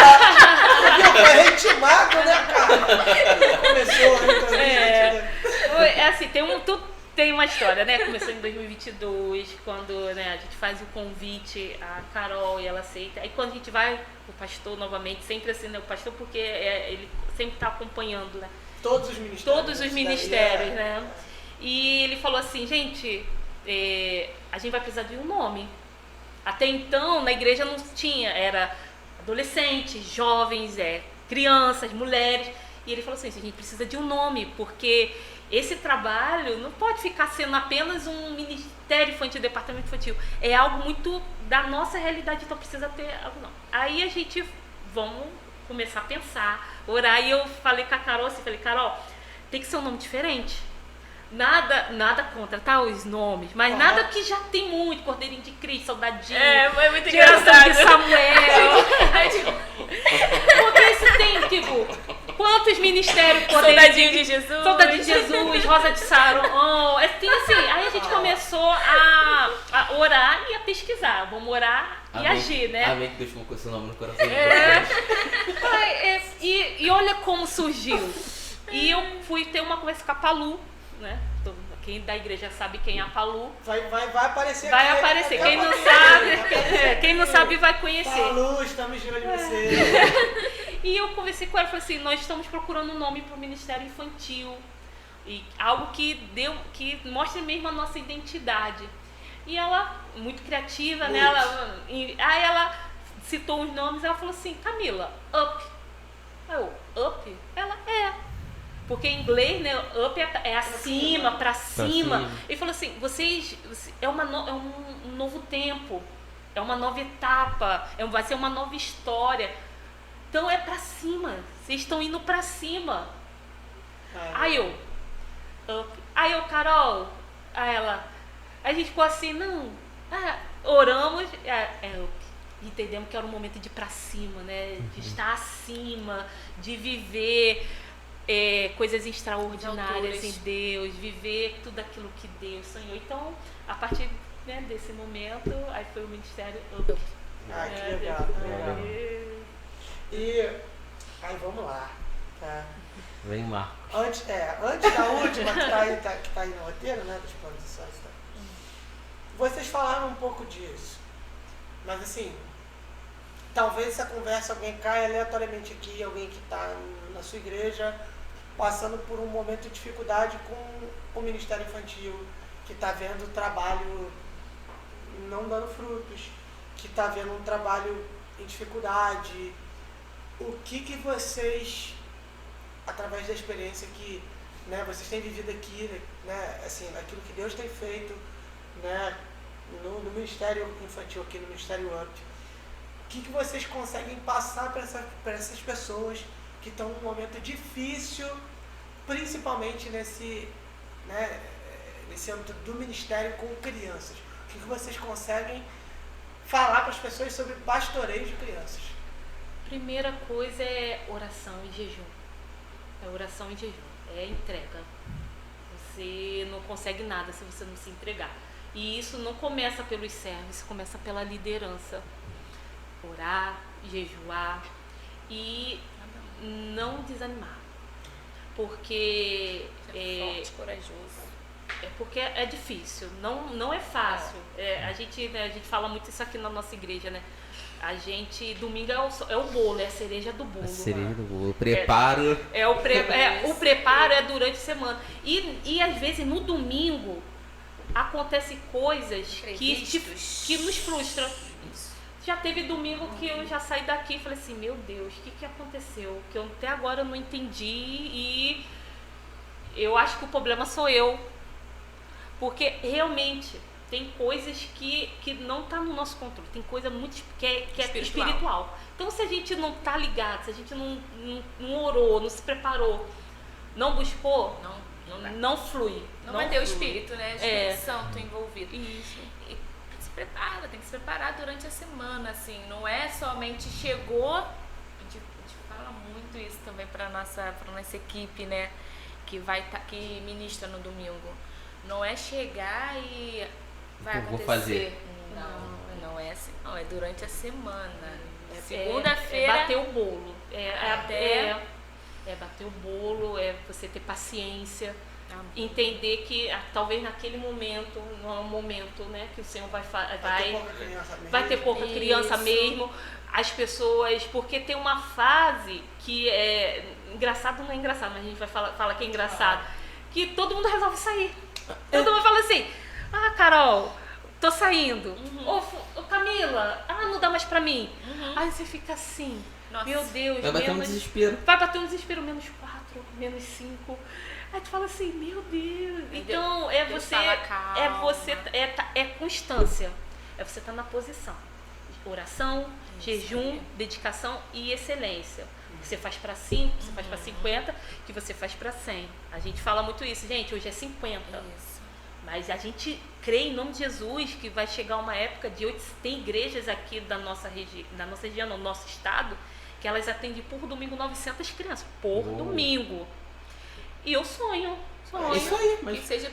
Foi ritmado, né, cara? Começou em 2022. Assim, tem uma história, né? Começou em 2022, quando, né, a gente faz o convite à Carol e ela aceita. Aí quando a gente vai, o pastor novamente, sempre assim, né? O pastor, porque ele sempre está acompanhando, né? Todos os ministérios. Né? E ele falou assim: gente, a gente vai precisar de um nome. Até então, na igreja não tinha, era adolescentes, jovens, crianças, mulheres. E ele falou assim: a gente precisa de um nome, porque esse trabalho não pode ficar sendo apenas um ministério infantil, departamento infantil. É algo muito da nossa realidade, então precisa ter algo não. Aí a gente, vamos começar a pensar, orar. E eu falei com a Carol assim, Carol, tem que ser um nome diferente. Nada contra, tá, os nomes, mas nada que já tem muito, Cordeirinho de Cristo, Soldadinho, Foi muito Geração engraçado. de Samuel. Porque esse tem, tipo, quantos ministérios Soldadinho de Jesus. Soldadinho de Jesus, Rosa de Saron, tem assim. Aí a gente começou a orar e a pesquisar. Vamos orar e agir, né? Amém que Deus colocou esse nome no coração de vocês. E olha como surgiu. E eu fui ter uma conversa com a Palu, né? Quem da igreja sabe quem é a Palu. Vai aparecer. Vai aparecer. Quem não sabe vai conhecer. Palu, estamos de olho em você. E eu conversei com ela e falei assim: nós estamos procurando um nome para o Ministério Infantil. E algo que mostre mesmo a nossa identidade. E ela, muito criativa, né? Aí ela citou os nomes, ela falou assim: Camila, UP. Aí eu: UP? Ela porque em inglês, né, up é acima, pra cima. Ele falou assim: é um novo tempo, é uma nova etapa, vai ser uma nova história. Então é pra cima, vocês estão indo pra cima. Aí eu, up. Aí eu, Carol, aí a gente ficou assim, oramos, up. Entendemos que era um momento de ir pra cima, né, de estar acima, de viver. coisas extraordinárias Alturas. em Deus, viver tudo aquilo que Deus sonhou. Então, a partir, né, desse momento, aí foi o Ministério Up. Ai, que né, legal, que legal. aí- E aí vamos lá, tá? Vem, Marco. Antes da última que tá aí no roteiro, né, das posições, tá? Vocês falaram um pouco disso, mas assim, talvez essa conversa alguém caia aleatoriamente aqui, alguém que está na sua igreja passando por um momento de dificuldade com o Ministério Infantil, que está vendo o trabalho não dando frutos, que está vendo um trabalho em dificuldade. O que vocês, através da experiência que, né, vocês têm vivido aqui, né, assim, aquilo que Deus tem feito, né, no Ministério Infantil aqui, no Ministério Up, o que vocês conseguem passar para essas pessoas que estão num momento difícil, principalmente nesse âmbito do ministério com crianças? O que vocês conseguem falar para as pessoas sobre pastoreio de crianças? Primeira coisa é oração e jejum. É oração e jejum. É entrega. Você não consegue nada se você não se entregar. E isso não começa pelos servos, começa pela liderança. Orar, jejuar e não desanimar. Porque Forte, corajoso. porque é difícil, não é fácil. A gente fala muito isso aqui na nossa igreja, né? A gente, domingo é o bolo, é a cereja do bolo. A cereja do bolo. Preparo. O preparo é durante a semana. E às vezes no domingo acontecem coisas que nos frustram. Isso. Já teve domingo que eu já saí daqui e falei assim, meu Deus, o que aconteceu? Que eu até agora eu não entendi e eu acho que o problema sou eu. Porque realmente tem coisas que não tá no nosso controle. Tem coisa muito que é espiritual. Então se a gente não tá ligado, se a gente não orou, não se preparou, não buscou, não flui. Não vai ter o flui. espírito, né? O Espírito Santo envolvido. Isso. E se prepara, tem que se preparar durante a semana, assim. Não é somente chegou. A gente fala muito isso também para nossa equipe, né? Que ministra no domingo. Não é chegar e vai Eu vou acontecer. fazer. Não é assim. Não, é durante a semana. É Segunda-feira. bater o bolo. Até- É bater o bolo, é você ter paciência, Amém. entender que talvez naquele momento, não é um momento, né, que o Senhor vai Vai ter pouca criança mesmo. vai ter pouca criança Isso. mesmo, as pessoas, porque tem uma fase que é engraçado, não é engraçado, mas a gente vai falar que é engraçado, que todo mundo resolve sair. Todo mundo fala assim, Carol, tô saindo. Ô, Camila, não dá mais pra mim. Aí você fica assim, Nossa. meu Deus, Vai bater um desespero. vai bater um desespero, -4, -5. Aí tu fala assim, meu Deus. Então Deus fala, calma. é constância. É você estar na posição. Oração, jejum, dedicação e excelência. Você faz para 5, você faz para 50, que você faz para 100. A gente fala muito isso, gente, hoje é 50. Isso. Mas a gente crê em nome de Jesus que vai chegar uma época de hoje tem igrejas aqui da nossa região, no nosso estado, que elas atendem por domingo 900 crianças, por domingo. E eu sonho. É isso aí, Que mas seja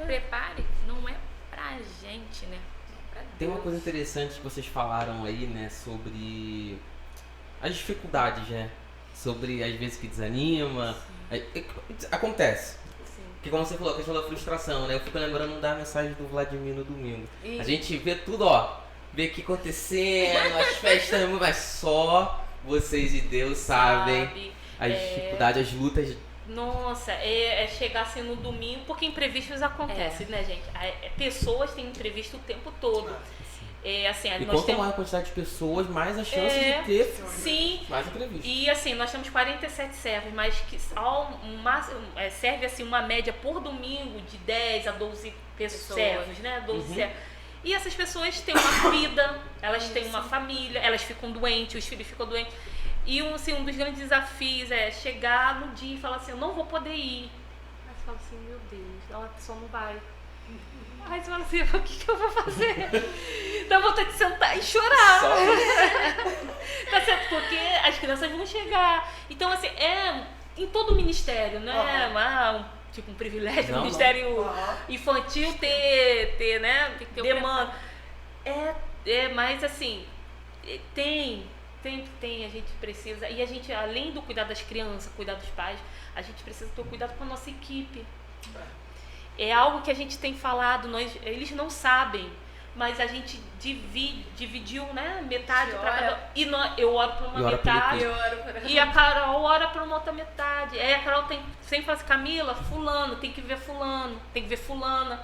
prepare, não é pra gente, né? É pra tem uma Deus. coisa interessante que vocês falaram aí, né, sobre as dificuldades, né? Sobre às vezes que desanima. Acontece. Sim. Porque como você falou, a questão da frustração, né? Eu fico lembrando da mensagem do Vladimir no domingo. E- A gente vê tudo, vê o que acontecendo, as festas, mas só vocês e Deus sabem Sabe? as dificuldades, as lutas. Nossa, é chegar assim no domingo, porque imprevistos acontecem, né, gente? Pessoas têm imprevisto o tempo todo. Assim, E nós quanto temos. maior a quantidade de pessoas, mais a chance de ter Sim. mais imprevisto. E assim, nós temos 47 servos, mas que serve assim uma média por domingo de 10 a 12 Pessoas. servos, né? 12 servos. E essas pessoas têm uma vida, elas têm uma família, elas ficam doentes, os filhos ficam doentes. E um dos grandes desafios é chegar no dia e falar assim, eu não vou poder ir. Aí você fala assim, meu Deus, ela só não vai. Aí você fala assim, o que eu vou fazer? Dá vontade de sentar e chorar. Tá certo? Porque as crianças vão chegar. Então, assim, em todo ministério, né? Tipo, um privilégio do ministério infantil ter, né? Tem que ter demanda. Mas assim, tem, a gente precisa. E a gente, além do cuidar das crianças, cuidar dos pais, a gente precisa ter cuidado com a nossa equipe. É algo que a gente tem falado, eles não sabem, mas a gente dividiu, né, metade para cada. Eu oro para uma metade e a Carol ora para uma outra metade. Aí a Carol sempre fala assim, Camila, fulano, tem que ver fulano, tem que ver fulana.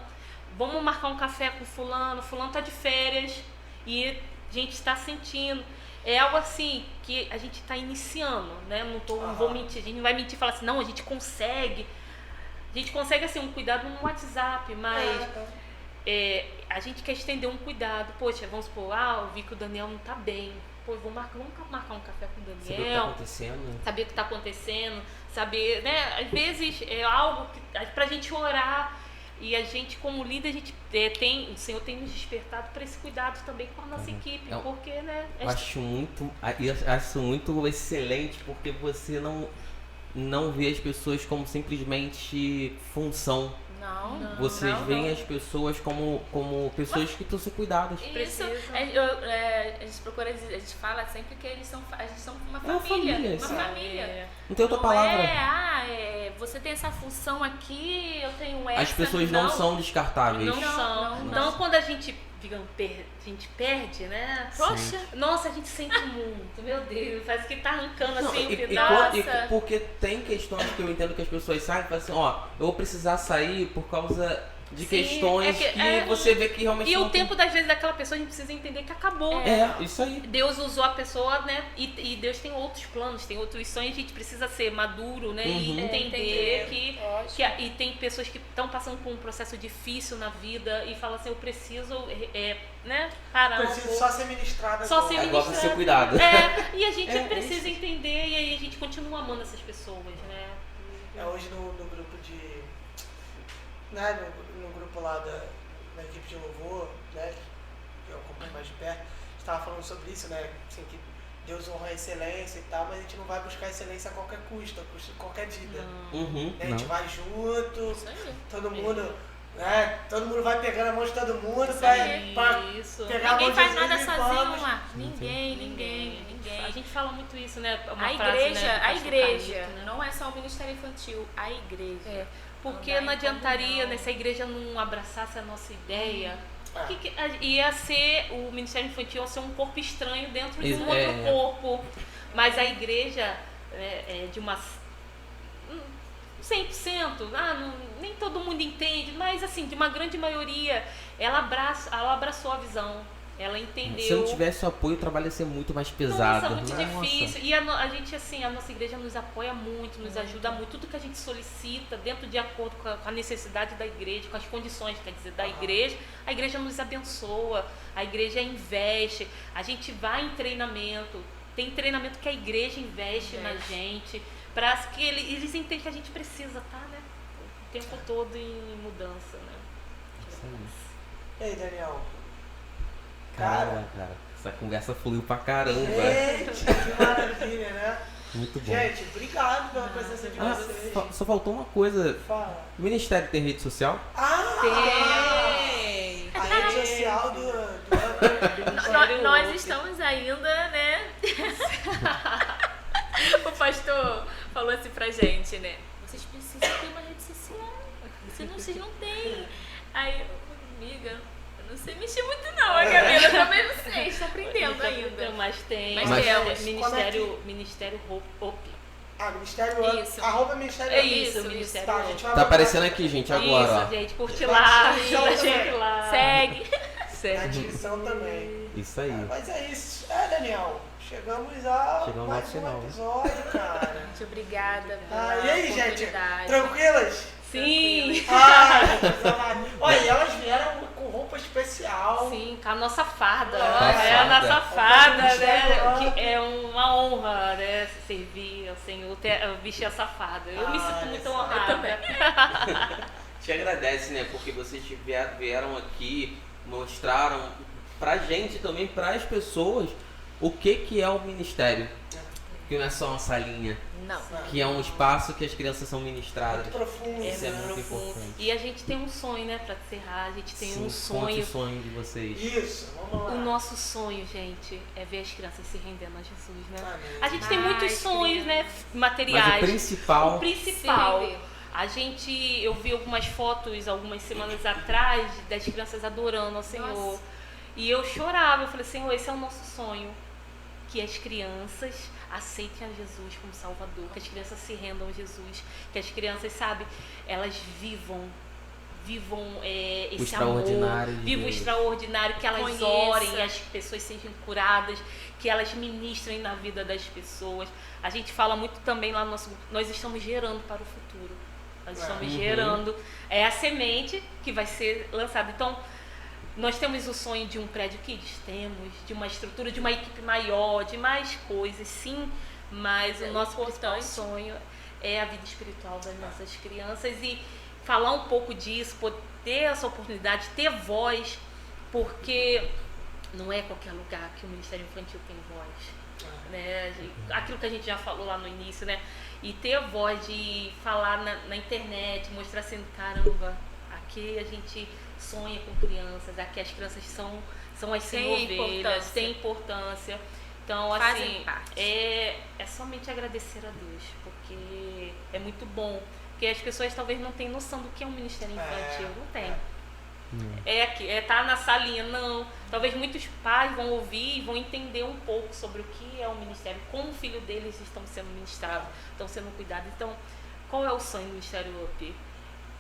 Vamos marcar um café com fulano tá de férias e a gente está sentindo. É algo assim que a gente está iniciando, né? Não vou mentir, a gente não vai mentir e falar assim, não, a gente consegue. A gente consegue, assim, um cuidado no WhatsApp, mas a gente quer estender um cuidado. Poxa, vamos supor, eu vi que o Daniel não tá bem. Pô, vamos marcar um café com o Daniel. Saber o que tá acontecendo. Saber o que tá acontecendo. Saber, né? Às vezes é algo pra gente orar. E a gente, como líder, a gente o Senhor tem nos despertado para esse cuidado também com a nossa equipe. Porque, né? Eu acho muito excelente, porque você não vê as pessoas como simplesmente função. Não. Vocês veem as pessoas como pessoas que precisam ser cuidadas. Isso. A gente procura, a gente fala sempre que a gente são uma família. Uma família. Não tem outra palavra. Você tem essa função aqui, eu tenho essa. As pessoas não são descartáveis. Não são. Então, quando a gente perde, né? Poxa, nossa, a gente sente muito, meu Deus, parece que tá arrancando assim e porque tem questões que eu entendo que as pessoas saem e falam assim, eu vou precisar sair por causa de questões que você vê que realmente. E o tempo das vezes daquela pessoa a gente precisa entender que acabou. Isso aí. Deus usou a pessoa, né? E Deus tem outros planos, tem outros sonhos, a gente precisa ser maduro, né? E entender que e tem pessoas que estão passando por um processo difícil na vida e falam assim, eu preciso né? Parar preciso só ser ministrada. Agora pra ser cuidado. E a gente precisa entender e aí a gente continua amando essas pessoas, né? Hoje no grupo de. Né, no grupo lá da equipe de louvor, né? Que eu acompanho mais de perto, a gente estava falando sobre isso, né? Assim, que Deus honra a excelência e tal, mas a gente não vai buscar excelência a qualquer custo, a custo de qualquer dívida. A gente vai junto, todo mundo. Todo mundo vai pegando a mão de todo mundo pra pegar ninguém a mão faz de nada Jesus sozinho lá. Ninguém. A gente fala muito isso, né? A igreja, não é só o ministério infantil, a igreja. Porque não adiantaria se a igreja não abraçasse a nossa ideia. Ia ser, o ministério infantil ia ser um corpo estranho dentro de um outro corpo. Mas a igreja é de uma 100%, nem todo mundo entende, mas assim, de uma grande maioria, ela abraçou a visão, ela entendeu. Se não tivesse o apoio, o trabalho ia ser muito mais pesado. Nossa, muito difícil. E a gente, assim, a nossa igreja nos apoia muito, nos ajuda muito. Tudo que a gente solicita, dentro de acordo com a necessidade da igreja, com as condições, quer dizer, da igreja, a igreja nos abençoa, a igreja investe, a gente vai em treinamento, tem treinamento que a igreja investe na gente, para que eles entendam que a gente precisa, né? O tempo todo em mudança, né? E aí, Daniel? Cara, essa conversa fluiu pra caramba. Gente, que maravilha, né? Muito bom. Gente, obrigado pela presença de vocês. Só faltou uma coisa. Fala. O Ministério tem rede social? Tem! A rede social do nós estamos ainda, né? O pastor falou assim pra gente, né? Vocês precisam ter uma rede social. Senão vocês não têm. Aí, amiga, eu não sei mexer muito não, a Camila, eu também não sei, estou aprendendo ainda. Mas tem. Ministério Hope. Ministério Isso. @ministério. Ministério. Tá, a gente vai Tá aparecendo aqui, gente, agora. Isso, gente, curte lá, ajuda a gente lá. Segue. Na descrição também. Isso aí. Mas é isso. Daniel, chegamos ao mais um episódio, cara. Muito obrigada pela E aí, gente? oportunidade. Tranquilas? Sim! Olha, elas vieram com roupa especial. Sim, com a nossa farda. Nossa, É a nossa farda, farda. né? Que é uma honra, né? Servir ao Senhor, vestir essa farda. Eu me sinto muito honrada. te agradece, né? Porque vocês vieram aqui, mostraram pra gente também, pras pessoas, o que é o ministério. Que não é só uma salinha, Não. que é um espaço que as crianças são ministradas. Muito profundo. Isso é né? muito importante. E a gente tem um sonho, né, pra encerrar, a gente tem Sim, um conte sonho. o sonho de vocês. Isso, vamos lá. O nosso sonho, gente, é ver as crianças se rendendo a Jesus, né? Amém. A gente tem Mais muitos sonhos, né, Mas materiais. o principal, O principal. Sim. Eu vi algumas fotos algumas semanas atrás das crianças adorando ao Senhor. Nossa. E eu chorava, eu falei, Senhor, esse é o nosso sonho. Que as crianças aceitem a Jesus como Salvador, que as crianças se rendam a Jesus, que as crianças, sabe, elas vivam esse amor, extraordinário de vivam o Deus. extraordinário, que elas Conheça. orem e as pessoas sejam curadas, que elas ministrem na vida das pessoas. A gente fala muito também lá no nosso grupo, nós estamos gerando para o futuro. Nós estamos gerando, é a semente que vai ser lançada. Então, nós temos o sonho de um prédio kids, temos, de uma estrutura, de uma equipe maior, de mais coisas, sim, mas o nosso principal sonho é a vida espiritual das nossas crianças e falar um pouco disso, poder ter essa oportunidade, ter voz, porque não é qualquer lugar que o Ministério Infantil tem voz, né? Aquilo que a gente já falou lá no início, né? E ter a voz de falar na internet, mostrar assim, caramba, aqui a gente sonha com crianças, aqui as crianças são as ovelhas, têm importância. Então, Fazem assim, parte. é somente agradecer a Deus, porque é muito bom. Porque as pessoas talvez não tenham noção do que é um ministério infantil, não tem. Tá na salinha, não. Talvez muitos pais vão ouvir e vão entender um pouco sobre o que é o ministério, como o filho deles estão sendo ministrados, estão sendo cuidados. Então, qual é o sonho do Ministério UP?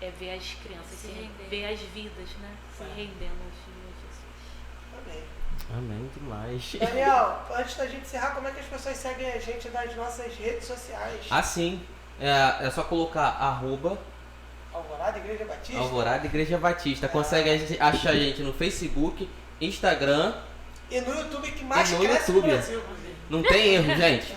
É ver as crianças, ver as vidas, né? Se rendendo a Jesus. Amém. Amém demais. Daniel, antes da gente encerrar, como é que as pessoas seguem a gente nas nossas redes sociais? Assim, é só colocar Alvorada Igreja Batista? Alvorada Igreja Batista. Consegue achar a gente no Facebook, Instagram. E no YouTube que mais E no cresce YouTube. no Brasil, inclusive. Não tem erro, gente.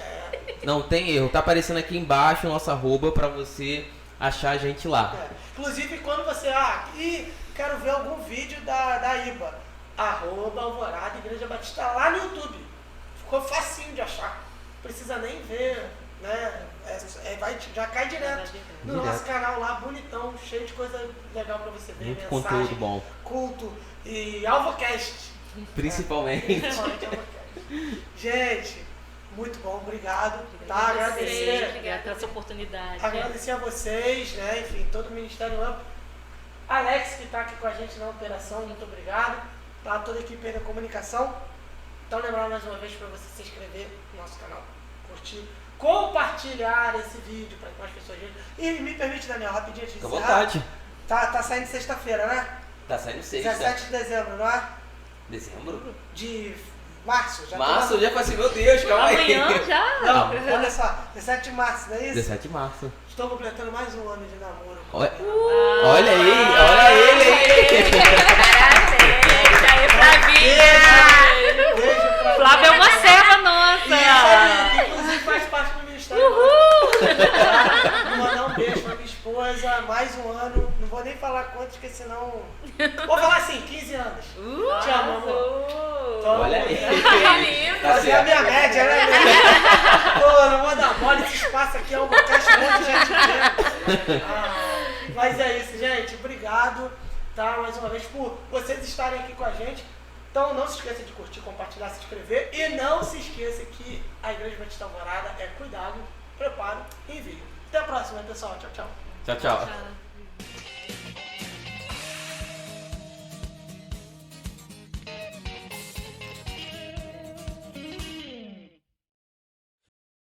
Não tem erro. Tá aparecendo aqui embaixo nossa arroba pra você achar a gente lá. Inclusive, quando você... quero ver algum vídeo da IBA. @Alvorada Igreja Batista lá no YouTube. Ficou facinho de achar. Não precisa nem ver, né? Já cai direto no nosso canal lá, bonitão, cheio de coisa legal pra você ver. Muito mensagem, conteúdo bom. culto e Alvocast. Principalmente. Gente, muito bom, obrigado. Tá? Obrigada Agradecer pela essa oportunidade. a vocês, né? Enfim, todo o Ministério UP. Alex, que está aqui com a gente na operação, muito obrigado. Tá? Toda a equipe aí da comunicação. Então, lembrar mais uma vez para você se inscrever no nosso canal, curtir, compartilhar esse vídeo para que mais pessoas vejam. E me permite, Daniel, rapidinho, antes de Fica à encerrar. vontade. Tá saindo sexta-feira, né? Tá saindo sexta. 17 de dezembro, não é? Dezembro? De março, já Março, tô... eu já falei assim, meu Deus, calma aí. Amanhã já? Não, olha só, 17 de março, não é isso? 17 de março. Estou completando mais um ano de namoro. Olha aí, olha ele aí. Parabéns aí, Flavinha! Beijo pra Flávia é uma serva nossa. Isso aí, que inclusive faz parte do Ministério. Vou mandar um beijo pra minha esposa, mais um ano. Não vou nem falar quantos, porque senão. Vou falar assim, 15 anos. Te amo, amor. Então, Olha aí. lindo. Tá fazer a minha certo. média, né? Pô, não vou dar mole, esse espaço aqui é uma caixa de monte de gente mesmo. Mas é isso, gente. Obrigado, tá? Mais uma vez por vocês estarem aqui com a gente. Então não se esqueça de curtir, compartilhar, se inscrever. E não se esqueça que a Igreja Batista Alvorada é cuidado, preparo e envio. Até a próxima, pessoal. Tchau, tchau. Tchau, tchau. Tchau.